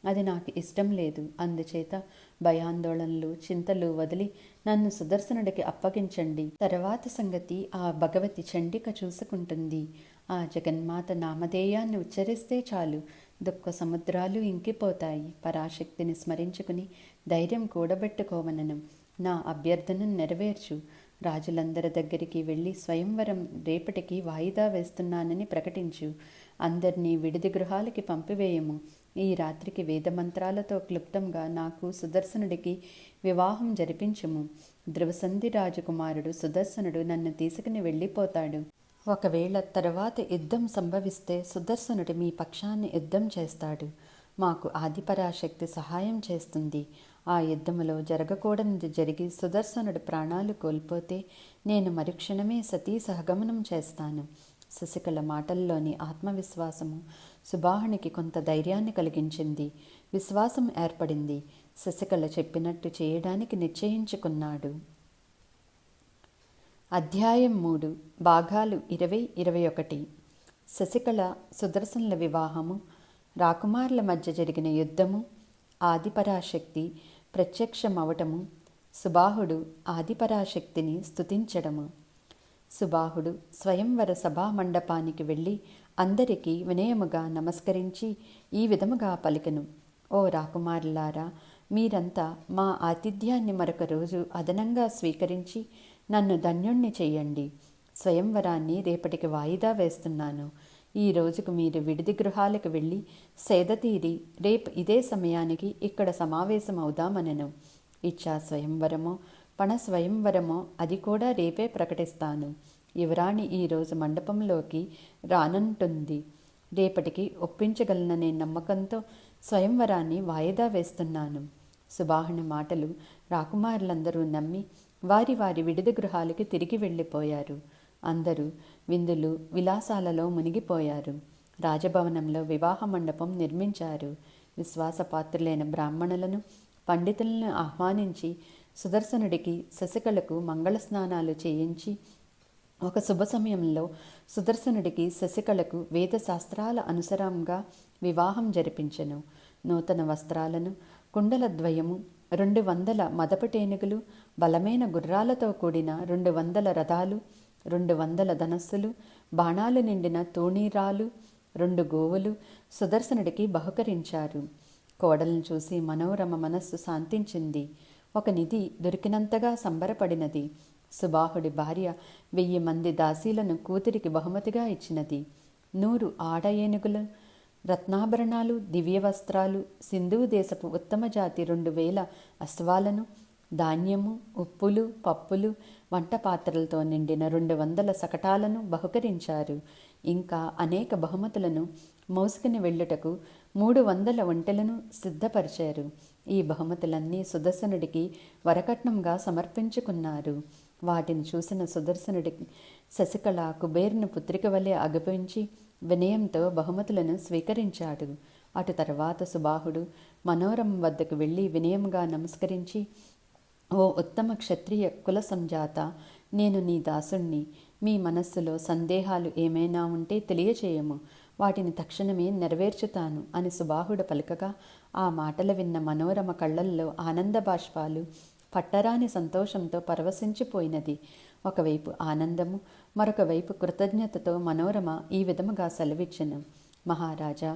[SPEAKER 1] అది నాకు ఇష్టం లేదు. అందుచేత భయాందోళనలు చింతలు వదిలి నన్ను సుదర్శనుడికి అప్పగించండి. తర్వాత సంగతి ఆ భగవతి చండిక చూసుకుంటుంది. ఆ జగన్మాత నామధేయాన్ని ఉచ్చరిస్తే చాలు, దుఃఖ సముద్రాలు ఇంకిపోతాయి. పరాశక్తిని స్మరించుకుని ధైర్యం కూడబెట్టుకోవనను. నా అభ్యర్థనను నెరవేర్చు. రాజులందరి దగ్గరికి వెళ్ళి స్వయంవరం రేపటికి వాయిదా వేస్తున్నానని ప్రకటించు. అందరినీ విడిది గృహాలకి పంపివేయము. ఈ రాత్రికి వేదమంత్రాలతో క్లుప్తంగా నాకు సుదర్శనుడికి వివాహం జరిపించుము. ధ్రువసంధి రాజకుమారుడు సుదర్శనుడు నన్ను తీసుకుని వెళ్ళిపోతాడు. ఒకవేళ తర్వాత యుద్ధం సంభవిస్తే సుదర్శనుడు మీ పక్షాన్ని యుద్ధం చేస్తాడు. మాకు ఆదిపరాశక్తి సహాయం చేస్తుంది. ఆ యుద్ధములో జరగకూడనిది జరిగి సుదర్శనుడు ప్రాణాలు కోల్పోతే నేను మరుక్షణమే సతీ సహగమనం చేస్తాను. శశికళ మాటల్లోని ఆత్మవిశ్వాసము సుబాహునికి కొంత ధైర్యాన్ని కలిగించింది. విశ్వాసం ఏర్పడింది. శశికళ చెప్పినట్టు చేయడానికి నిశ్చయించుకున్నాడు. అధ్యాయం 3 భాగాలు 20-21. శశికళ సుదర్శనుల వివాహము, రాకుమారుల మధ్య జరిగిన యుద్ధము, ఆదిపరాశక్తి ప్రత్యక్షమవటము, సుబాహుడు ఆదిపరాశక్తిని స్తుతించడము. సుబాహుడు స్వయంవర సభా మండపానికి వెళ్ళి అందరికీ వినయముగా నమస్కరించి ఈ విధముగా పలికెను. ఓ రాకుమారులారా, మీరంతా మా ఆతిథ్యాన్ని మరొక రోజు అదనంగా స్వీకరించి నన్ను ధన్యుణ్ణి చెయ్యండి. స్వయంవరాన్ని రేపటికి వాయిదా వేస్తున్నాను. ఈ రోజుకు మీరు విడిది గృహాలకు వెళ్ళి సేదతీరి రేపు ఇదే సమయానికి ఇక్కడ సమావేశం అవుదామనెను. ఇచ్చా స్వయంవరమో పణ స్వయంవరమో అది కూడా రేపే ప్రకటిస్తాను. యువరాణి ఈరోజు మండపంలోకి రానంటుంది. రేపటికి ఒప్పించగలననే నమ్మకంతో స్వయంవరాన్ని వాయిదా వేస్తున్నాను. సుబాహుని మాటలు రాకుమారులందరూ నమ్మి వారి వారి విడిది గృహాలకి తిరిగి వెళ్ళిపోయారు. అందరూ విందులు విలాసాలలో మునిగిపోయారు. రాజభవనంలో వివాహ మండపం నిర్మించారు. విశ్వాసపాత్రులైన బ్రాహ్మణులను పండితులను ఆహ్వానించి సుదర్శనుడికి శశికళకు మంగళ స్నానాలు చేయించి ఒక శుభ సమయంలో సుదర్శనుడికి శశికళకు వేదశాస్త్రాల అనుసరంగా వివాహం జరిపించెను. నూతన వస్త్రాలను, కుండల ద్వయము, 200 మదపటేనుగులు, బలమైన గుర్రాలతో కూడిన 200 రథాలు, 200 ధనస్సులు, బాణాలు నిండిన తూణీరాలు, 2 గోవులు సుదర్శనుడికి బహుకరించారు. కోడలను చూసి మనోరమ మనస్సు శాంతించింది. ఒక నిధి దొరికినంతగా సంబరపడినది. సుబాహుడి భార్య 1000 మంది దాసీలను కూతురికి బహుమతిగా ఇచ్చినది. 100 ఆడ ఏనుగులు, రత్నాభరణాలు, దివ్య వస్త్రాలు, సింధు దేశపు ఉత్తమ జాతి 2000 అశ్వాలను, ధాన్యము, ఉప్పులు, పప్పులు, వంట పాత్రలతో నిండిన 200 శకటాలను బహుకరించారు. ఇంకా అనేక బహుమతులను మోసుకుని వెళ్ళుటకు 300 ఒంటెలను సిద్ధపరిచారు. ఈ బహుమతులన్నీ సుదర్శనుడికి వరకట్నంగా సమర్పించుకున్నారు. వాటిని చూసిన సుదర్శనుడికి శశికళ కుబేరుని పుత్రిక వలె అగుపించి వినయంతో బహుమతులను స్వీకరించాడు. అటు తర్వాత సుబాహుడు మనోరమ వద్దకు వెళ్ళి వినయంగా నమస్కరించి, ఓ ఉత్తమ క్షత్రియ కుల సంజాత, నేను నీ దాసుణ్ణి. మీ మనస్సులో సందేహాలు ఏమైనా ఉంటే తెలియచేయము, వాటిని తక్షణమే నెరవేర్చుతాను అని సుబాహుడు పలుకగా ఆ మాటలు విన్న మనోరమ కళ్ళల్లో ఆనంద బాష్పాలు పట్టరాని సంతోషంతో పరవశించిపోయినది. ఒకవైపు ఆనందము, మరొక వైపు కృతజ్ఞతతో మనోరమ ఈ విధముగా సెలవిచ్చెను. మహారాజా,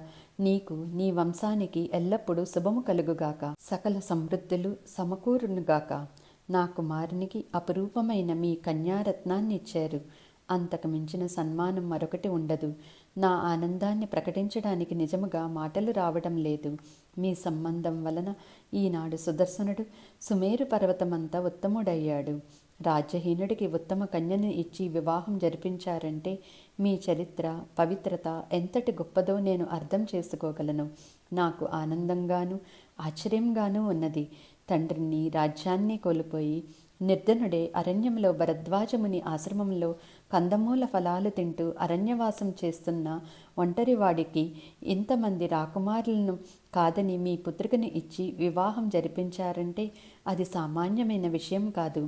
[SPEAKER 1] నీకు నీ వంశానికి ఎల్లప్పుడూ శుభము కలుగుగాక, సకల సమృద్ధులు సమకూరునుగాక. నా కుమారునికి అపురూపమైన మీ కన్యారత్నాన్ని ఇచ్చారు. అంతకు మించిన సన్మానం మరొకటి ఉండదు. నా ఆనందాన్ని ప్రకటించడానికి నిజముగా మాటలు రావడం లేదు. మీ సంబంధం వలన ఈనాడు సుదర్శనుడు సుమేరు పర్వతమంతా ఉత్తముడయ్యాడు. రాజ్యహీనుడికి ఉత్తమ కన్యను ఇచ్చి వివాహం జరిపించారంటే మీ చరిత్ర పవిత్రత ఎంతటి గొప్పదో నేను అర్థం చేసుకోగలను. నాకు ఆనందంగానూ ఆశ్చర్యంగానూ ఉన్నది. తండ్రిని రాజ్యాన్ని కోల్పోయి నిర్ధనుడే అరణ్యంలో భరద్వాజముని ఆశ్రమంలో కందమూల ఫలాలు తింటూ అరణ్యవాసం చేస్తున్న ఒంటరివాడికి ఇంతమంది రాకుమారులను కాదని మీ పుత్రికను ఇచ్చి వివాహం జరిపించారంటే అది సామాన్యమైన విషయం కాదు.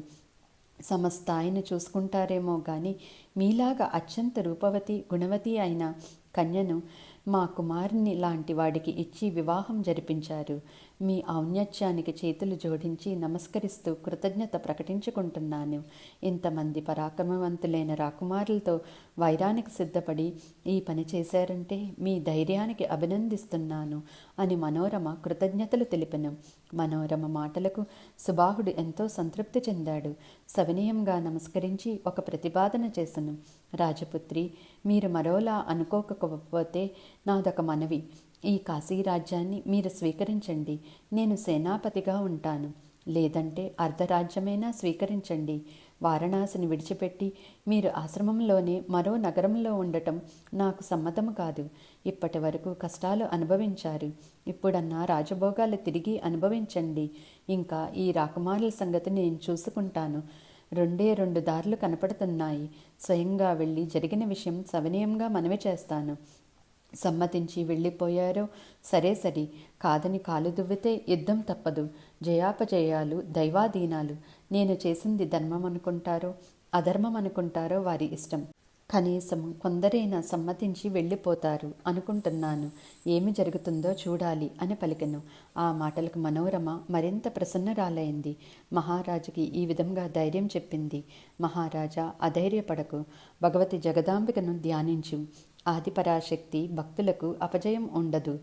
[SPEAKER 1] సమస్తాయిని చూసుకుంటారేమో గాని మీలాగా అత్యంత రూపవతి గుణవతి అయిన కన్యను మా కుమారుని లాంటి వాడికి ఇచ్చి వివాహం జరిపించారు. మీ ఔన్నత్యానికి చేతులు జోడించి నమస్కరిస్తూ కృతజ్ఞత ప్రకటించుకుంటున్నాను. ఇంతమంది పరాక్రమవంతులైన రాకుమారులతో వైరానికి సిద్ధపడి ఈ పని చేశారంటే మీ ధైర్యానికి అభినందిస్తున్నాను అని మనోరమ కృతజ్ఞతలు తెలిపెను. మనోరమ మాటలకు సుబాహుడు ఎంతో సంతృప్తి చెందాడు. సవినయంగా నమస్కరించి ఒక ప్రతిపాదన చేసెను. రాజపుత్రి, మీరు మరోలా అనుకోకపోతే నాదొక మనవి. ఈ కాశీరాజ్యాన్ని మీరు స్వీకరించండి. నేను సేనాపతిగా ఉంటాను. లేదంటే అర్ధరాజ్యమైనా స్వీకరించండి. వారణాసిని విడిచిపెట్టి మీరు ఆశ్రమంలోనే మరో నగరంలో ఉండటం నాకు సమ్మతము కాదు. ఇప్పటి వరకు కష్టాలు అనుభవించారు. ఇప్పుడన్నా రాజభోగాలు తిరిగి అనుభవించండి. ఇంకా ఈ రాకుమారుల సంగతి నేను చూసుకుంటాను. రెండు దారులు కనపడుతున్నాయి. స్వయంగా వెళ్ళి జరిగిన విషయం సవినయంగా మనవి చేస్తాను. సమ్మతించి వెళ్ళిపోయారో సరే, కాదని కాలు దువ్వితే యుద్ధం తప్పదు. జయాపజయాలు దైవాధీనాలు. నేను చేసింది ధర్మం అనుకుంటారో అధర్మం అనుకుంటారో వారి ఇష్టం. కనీసం కొందరైనా సమ్మతించి వెళ్ళిపోతారు అనుకుంటున్నాను. ఏమి జరుగుతుందో చూడాలి అని పలికెను. ఆ మాటలకు మనోరమ మరింత ప్రసన్నరాలైంది. మహారాజుకి ఈ విధంగా ధైర్యం చెప్పింది. మహారాజా, అధైర్యపడకు. భగవతి జగదాంబికను ధ్యానించు. ఆదిపరాశక్తి భక్తులకు అపజయం ఉండదు.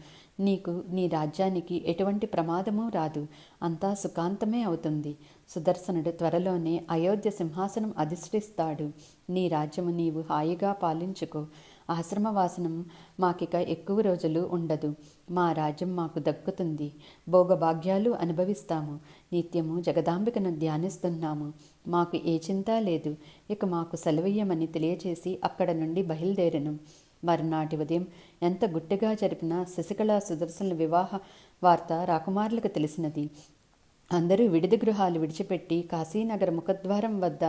[SPEAKER 1] నీకు నీ రాజ్యానికి ఎటువంటి ప్రమాదమూ రాదు. అంతా సుఖాంతమే అవుతుంది. సుదర్శనుడు త్వరలోనే అయోధ్య సింహాసనం అధిష్ఠిస్తాడు. నీ రాజ్యము నీవు హాయిగా పాలించుకో. ఆశ్రమవాసనం మాకిక ఎక్కువ రోజులు ఉండదు. మా రాజ్యం మాకు దక్కుతుంది. భోగభాగ్యాలు అనుభవిస్తాము. నిత్యము జగదాంబికను ధ్యానిస్తున్నాము. మాకు ఏ చింత లేదు. ఇక మాకు సెలవీయమని తెలియచేసి అక్కడ నుండి బయలుదేరెను. మరునాటి ఉదయం ఎంత గుట్టుగా జరిపిన శశికళా సుదర్శనుల వివాహ వార్త రాకుమారులకు తెలిసినది. అందరూ విడిది గృహాలు విడిచిపెట్టి కాశీనగర ముఖద్వారం వద్ద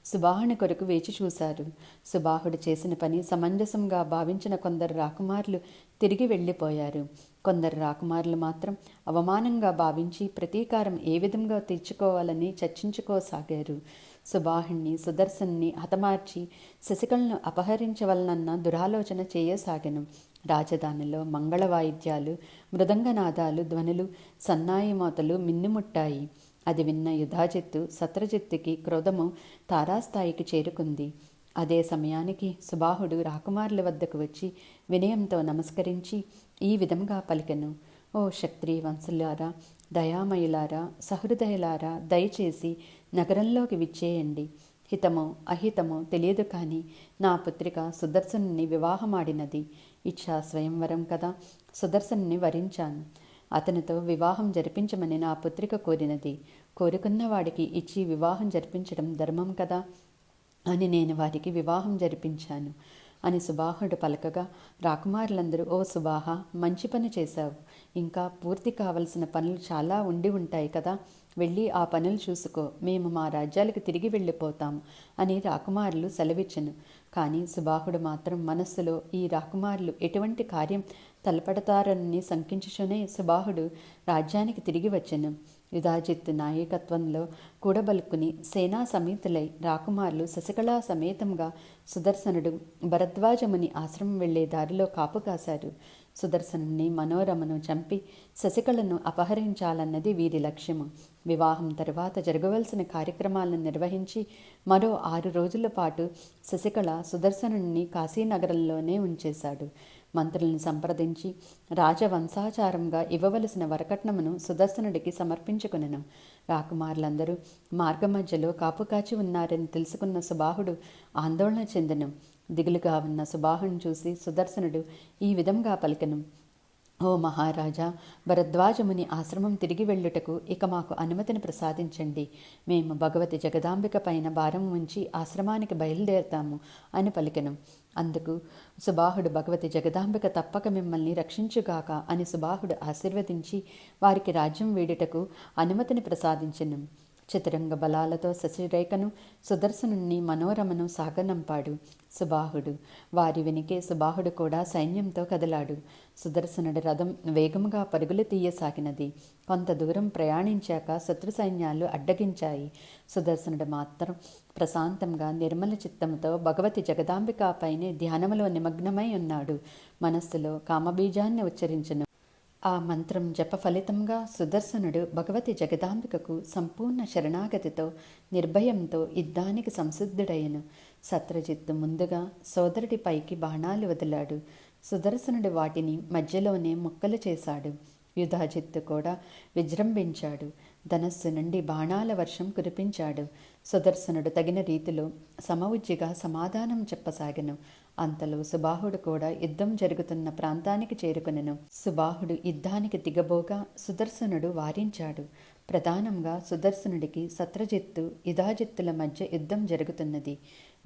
[SPEAKER 1] సుబాహుని కొరకు వేచి చూశారు. సుబాహుడు చేసిన పని సమంజసంగా భావించిన కొందరు రాకుమారులు తిరిగి వెళ్ళిపోయారు. కొందరు రాకుమారులు మాత్రం అవమానంగా భావించి ప్రతీకారం ఏ విధంగా తీర్చుకోవాలని చర్చించుకోసాగారు. సుబాహుణ్ణి సుదర్శన్ని హతమార్చి శశికళను అపహరించవలనన్న దురాలోచన చేయసాగెను. రాజధానిలో మంగళ వాయిద్యాలు, మృదంగనాదాలు, ధ్వనులు, సన్నాయి మోతలు మిన్నుముట్టాయి. అది విన్న యుధాజిత్తు సత్రజిత్తుకి క్రోధము తారాస్థాయికి చేరుకుంది. అదే సమయానికి సుబాహుడు రాకుమారుల వద్దకు వచ్చి వినయంతో నమస్కరించి ఈ విధంగా పలికెను. ఓ క్షత్రియ వంశులారా, దయామయులారా, సహృదయులారా, దయచేసి నగరంలోకి విచ్చేయండి. హితమో అహితమో తెలియదు, కానీ నా పుత్రిక సుదర్శనుని వివాహమాడినది. ఇచ్చా స్వయంవరం కదా, సుదర్శనుని వరించాను. అతనితో వివాహం జరిపించమని నా పుత్రిక కోరినది. కోరుకున్న వాడికి ఇచ్చి వివాహం జరిపించడం ధర్మం కదా అని నేను వారికి వివాహం జరిపించాను అని సుబాహుడు పలకగా రాకుమారులందరూ, ఓ సుబాహ, మంచి పని చేశావు. ఇంకా పూర్తి కావలసిన పనులు చాలా ఉండి ఉంటాయి కదా, వెళ్ళి ఆ పనులు చూసుకో. మేము మా రాజ్యాలకు తిరిగి వెళ్ళిపోతాం అని రాకుమారులు సెలవిచ్చెను. కానీ సుబాహుడు మాత్రం మనస్సులో ఈ రాకుమారులు ఎటువంటి కార్యం తలపడతారని శంకించుచునే సుబాహుడు రాజ్యానికి తిరిగి వచ్చెను. యుధాజిత్తు నాయకత్వంలో కూడబలుకుని సేనా సమేతులై రాకుమారులు శశికళా సమేతంగా సుదర్శనుడు భరద్వాజముని ఆశ్రమం వెళ్లే దారిలో కాపు కాశారు. సుదర్శనుని మనోరమను చంపి శశికళను అపహరించాలన్నది వీరి లక్ష్యము. వివాహం తరువాత జరగవలసిన కార్యక్రమాలను నిర్వహించి మరో 6 రోజుల పాటు శశికళ సుదర్శనుని కాశీనగరంలోనే ఉంచేశాడు. మంత్రులను సంప్రదించి రాజవంశాచారంగా ఇవ్వవలసిన వరకట్నమును సుదర్శనుడికి సమర్పించుకునెను. రాకుమారులందరూ మార్గమధ్యలో కాపుకాచి ఉన్నారని తెలుసుకున్న సుబాహుడు ఆందోళన చెందెను. దిగులుగా ఉన్న సుబాహుని చూసి సుదర్శనుడు ఈ విధంగా పలికెను. ఓ మహారాజా, భరద్వాజముని ఆశ్రమం తిరిగి వెళ్ళుటకు ఇక మాకు అనుమతిని ప్రసాదించండి. మేము భగవతి జగదాంబిక పైన భారం ఉంచి ఆశ్రమానికి బయలుదేరతాము అని పలికెను. అందుకు సుబాహుడు, భగవతి జగదాంబిక తప్పక మిమ్మల్ని రక్షించుగాక అని సుబాహుడు ఆశీర్వదించి వారికి రాజ్యం వీడుటకు అనుమతిని ప్రసాదించెను. చతురంగ బలాలతో శశిరేఖను, సుదర్శనుణ్ణి, మనోరమను సాగనంపాడు సుబాహుడు. వారి వెనుకే సుబాహుడు కూడా సైన్యంతో కదలాడు. సుదర్శనుడి రథం వేగముగా పరుగులు తీయసాగినది. కొంత దూరం ప్రయాణించాక శత్రు సైన్యాలు అడ్డగించాయి. సుదర్శనుడు మాత్రం ప్రశాంతంగా నిర్మల చిత్తంతో భగవతి జగదాంబికపైనే ధ్యానములో నిమగ్నమై ఉన్నాడు. మనస్సులో కామబీజాన్ని ఉచ్చరించెను. ఆ మంత్రం జప ఫలితంగా సుదర్శనుడు భగవతి జగదాంబికకు సంపూర్ణ శరణాగతితో నిర్భయంతో యుద్ధానికి సంసిద్ధుడయ్యను. సత్రజిత్తు ముందుగా సోదరుడి పైకి బాణాలు వదిలాడు. సుదర్శనుడు వాటిని మధ్యలోనే ముక్కలు చేశాడు. యుధాజిత్తు కూడా విజృంభించాడు. ధనస్సు నుండి బాణాల వర్షం కురిపించాడు. సుదర్శనుడు తగిన రీతిలో సమవుజ్జిగా సమాధానం చెప్పసాగెను. అంతలో సుబాహుడు కూడా యుద్ధం జరుగుతున్న ప్రాంతానికి చేరుకొనెను. సుబాహుడు యుద్ధానికి దిగబోగా సుదర్శనుడు వారించాడు. ప్రధానంగా సుదర్శనుడికి సత్రజిత్తు, యుధాజిత్తుల మధ్య యుద్ధం జరుగుతున్నది.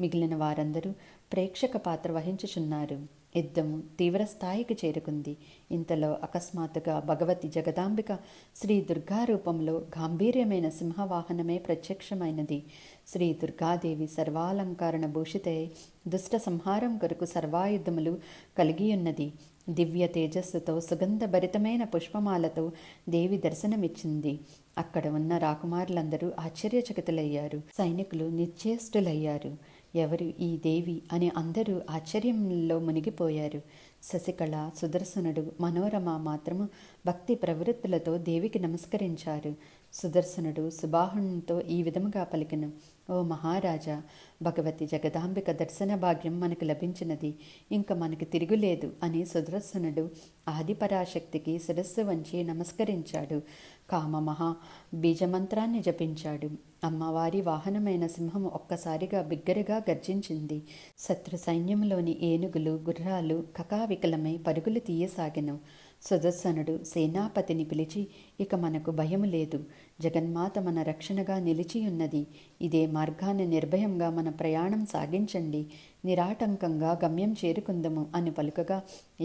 [SPEAKER 1] మిగిలిన వారందరూ ప్రేక్షక పాత్ర వహించుచున్నారు. యుద్ధము తీవ్రస్థాయికి చేరుకుంది. ఇంతలో అకస్మాత్తుగా భగవతి జగదాంబిక శ్రీ దుర్గా రూపంలో గాంభీర్యమైన సింహవాహనమే ప్రత్యక్షమైనది. శ్రీ దుర్గాదేవి సర్వాలంకరణ భూషితే దుష్ట సంహారం కొరకు సర్వాయుధములు కలిగియున్నది. దివ్య తేజస్సుతో సుగంధభరితమైన పుష్పమాలతో దేవి దర్శనమిచ్చింది. అక్కడ ఉన్న రాకుమారులందరూ ఆశ్చర్యచకితులయ్యారు. సైనికులు నిశ్చేష్టులయ్యారు. ఎవరు ఈ దేవి అని అందరూ ఆశ్చర్యంలో మునిగిపోయారు. శశికళ, సుదర్శనుడు, మనోరమ మాత్రము భక్తి ప్రవృత్తులతో దేవికి నమస్కరించారు. సుదర్శనుడు సుబాహునితో ఈ విధముగా పలికెను: ఓ మహారాజా, భగవతి జగదాంబిక దర్శన భాగ్యం మనకు లభించినది. ఇంక మనకి తిరుగులేదు అని సుదర్శనుడు ఆదిపరాశక్తికి శిరస్సు వంచి నమస్కరించాడు. కామమహా బీజమంత్రాన్ని జపించాడు. అమ్మవారి వాహనమైన సింహం ఒక్కసారిగా బిగ్గరగా గర్జించింది. శత్రు సైన్యంలోని ఏనుగులు, గుర్రాలు కకావికలమై పరుగులు తీయసాగెను. సుదర్శనుడు సేనాపతిని పిలిచి, ఇక మనకు భయము లేదు. జగన్మాత మన రక్షణగా నిలిచియున్నది. ఇదే మార్గాన్ని నిర్భయంగా మన ప్రయాణం సాగించండి. నిరాటంకంగా గమ్యం చేరుకుందము అని పలుకగా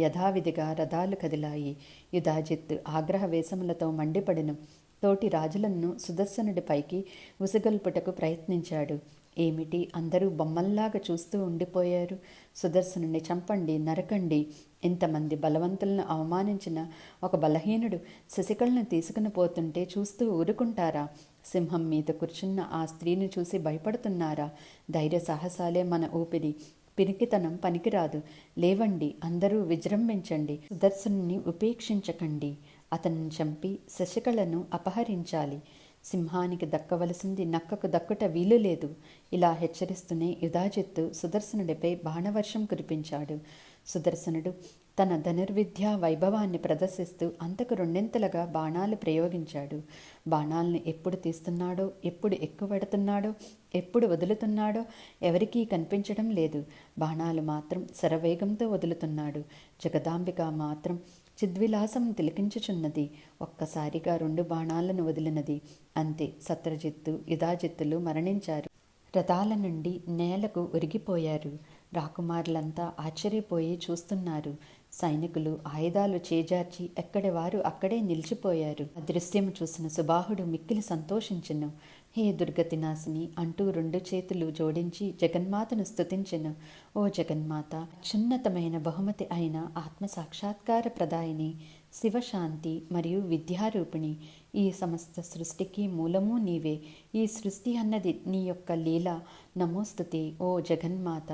[SPEAKER 1] యథావిధిగా రథాలు కదిలాయి. యుధాజిత్తు ఆగ్రహవేశములతో మండిపడెను. తోటి రాజులను సుదర్శనుడిపైకి ఉసిగొల్పుటకు ప్రయత్నించాడు. ఏమిటి, అందరూ బొమ్మల్లాగా చూస్తూ ఉండిపోయారు? సుదర్శనుని చంపండి, నరకండి. ఇంతమంది బలవంతులను అవమానించిన ఒక బలహీనుడు శశికళను తీసుకుని పోతుంటే చూస్తూ ఊరుకుంటారా? సింహం మీద కూర్చున్న ఆ స్త్రీని చూసి భయపడుతున్నారా? ధైర్య సాహసాలే మన ఊపిరి. పిరికితనం పనికిరాదు. లేవండి, అందరూ విజృంభించండి. సుదర్శనుని ఉపేక్షించకండి. అతన్ని చంపి శశికళను అపహరించాలి. సింహానికి దక్కవలసింది నక్కకు దక్కుట వీలు లేదు. ఇలా హెచ్చరిస్తూనే యుధాజిత్తు సుదర్శనుడిపై బాణవర్షం కురిపించాడు. సుదర్శనుడు తన ధనుర్విద్యా వైభవాన్ని ప్రదర్శిస్తూ అంతకు రెండింతలుగా బాణాలు ప్రయోగించాడు. బాణాలను ఎప్పుడు తీస్తున్నాడో, ఎప్పుడు ఎక్కువెడుతున్నాడో, ఎప్పుడు వదులుతున్నాడో ఎవరికీ కనిపించడం లేదు. బాణాలు మాత్రం శరవేగంతో వదులుతున్నాడు. జగదాంబిక మాత్రం చిద్విలాసం తిలకించుచున్నది. ఒక్కసారిగా 2 బాణాలను వదిలినది. అంతే, సత్రజిత్తు, యుధాజిత్తులు మరణించారు. రథాల నుండి నేలకు ఒరిగిపోయారు. రాకుమారులంతా ఆశ్చర్యపోయి చూస్తున్నారు. సైనికులు ఆయుధాలు చేజార్చి ఎక్కడి వారు అక్కడే నిలిచిపోయారు. ఆ దృశ్యం చూసిన సుబాహుడు మిక్కిలి సంతోషించెను. హే దుర్గతి నాశిని అంటూ 2 చేతులు జోడించి జగన్మాతను స్తుతించెను. ఓ జగన్మాత, అత్యున్నతమైన బహుమతి అయిన ఆత్మసాక్షాత్కార ప్రదాయిని, శివశాంతి మరియు విద్యారూపిణి, ఈ సమస్త సృష్టికి మూలము నీవే. ఈ సృష్టి అన్నది నీ యొక్క లీల. నమోస్తుతే ఓ జగన్మాత.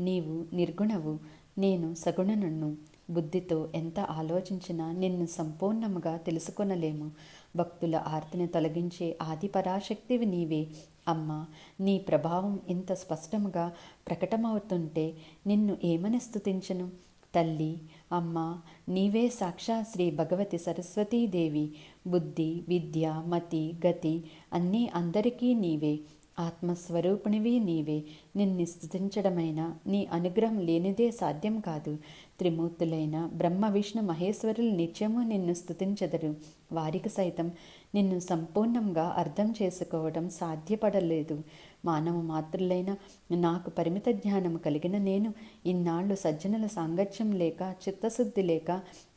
[SPEAKER 1] నీవు నిర్గుణవు, నేను సగుణనును. బుద్ధితో ఎంత ఆలోచించినా నిన్ను సంపూర్ణముగా తెలుసుకొనలేము. భక్తుల ఆర్తిని తొలగించే ఆదిపరాశక్తివి నీవే. అమ్మ, నీ ప్రభావం ఇంత స్పష్టముగా ప్రకటమవుతుంటే నిన్ను ఏమని స్తుతించను? తల్లి, అమ్మ, నీవే సాక్షాత్ శ్రీ భగవతి సరస్వతీదేవి. బుద్ధి, విద్య, మతి, గతి అన్నీ అందరికీ నీవే. ఆత్మస్వరూపిణివి నీవే. నిన్ను స్తుతించడమైనా నీ అనుగ్రహం లేనిదే సాధ్యం కాదు. త్రిమూర్తులైన బ్రహ్మ విష్ణు మహేశ్వరులు నిత్యము నిన్ను స్తుతించెదరు. వారికి సైతం నిన్ను సంపూర్ణంగా అర్థం చేసుకోవడం సాధ్యపడలేదు. మానవ మాతృలైన నాకు పరిమిత జ్ఞానం కలిగిన నేను ఇన్నాళ్ళు సజ్జనుల సాంగత్యం లేక చిత్తశుద్ధి లేక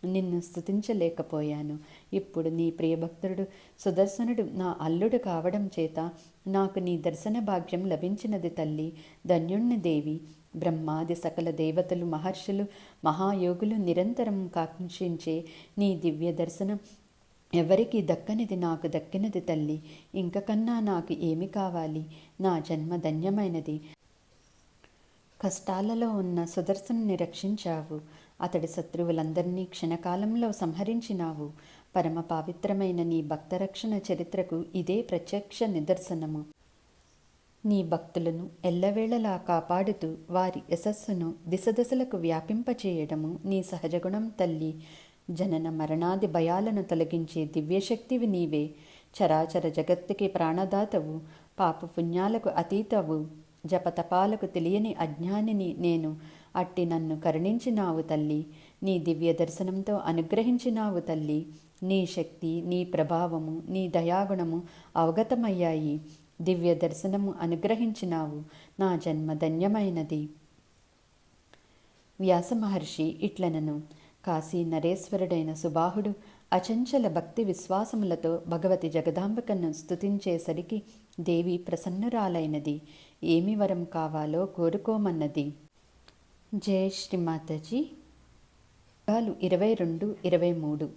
[SPEAKER 1] నిన్ను స్తుతించలేకపోయాను. ఇప్పుడు నీ ప్రియభక్తుడు సుదర్శనుడు నా అల్లుడు కావడం చేత నాకు నీ దర్శన భాగ్యం లభించినది తల్లి. ధన్యుణ్ణి దేవి. బ్రహ్మాది సకల దేవతలు మహర్షులు మహాయోగులు నిరంతరం కాంక్షించే నీ దివ్య దర్శనం ఎవరికి దక్కనిది నాకు దక్కినది తల్లి. ఇంకకన్నా నాకు ఏమి కావాలి? నా జన్మ ధన్యమైనది. కష్టాలలో ఉన్న సుదర్శనుని రక్షించావు. అతడి శత్రువులందరినీ క్షణకాలంలో సంహరించినావు. పరమ పవిత్రమైన నీ భక్తరక్షణ చరిత్రకు ఇదే ప్రత్యక్ష నిదర్శనము. నీ భక్తులను ఎల్లవేళలా కాపాడుతూ వారి యశస్సును దిశదశలకు వ్యాపింపచేయడము నీ సహజగుణం తల్లి. జనన మరణాది భయాలను తొలగించే దివ్యశక్తివి నీవే. చరాచర జగత్తుకి ప్రాణదాతవు. పాపపుణ్యాలకు అతీతవు. జపతపాలకు తెలియని అజ్ఞానిని నేను. అట్టి నన్ను కరుణించినావు తల్లి. నీ దివ్య దర్శనంతో అనుగ్రహించినావు తల్లి. నీ శక్తి, నీ ప్రభావము, నీ దయాగుణము అవగతమయ్యాయి. దివ్య దర్శనము అనుగ్రహించినావు. నా జన్మ ధన్యమైనది. వ్యాస మహర్షి ఇట్లనను. కాశీ నరేశ్వరుడైన సుబాహుడు అచంచల భక్తి విశ్వాసములతో భగవతి జగదాంబికను స్తుతించేసరికి దేవి ప్రసన్నురాలైనది. ఏమి వరం కావాలో కోరుకోమన్నది. జయ శ్రీమాతాజీ. 22-23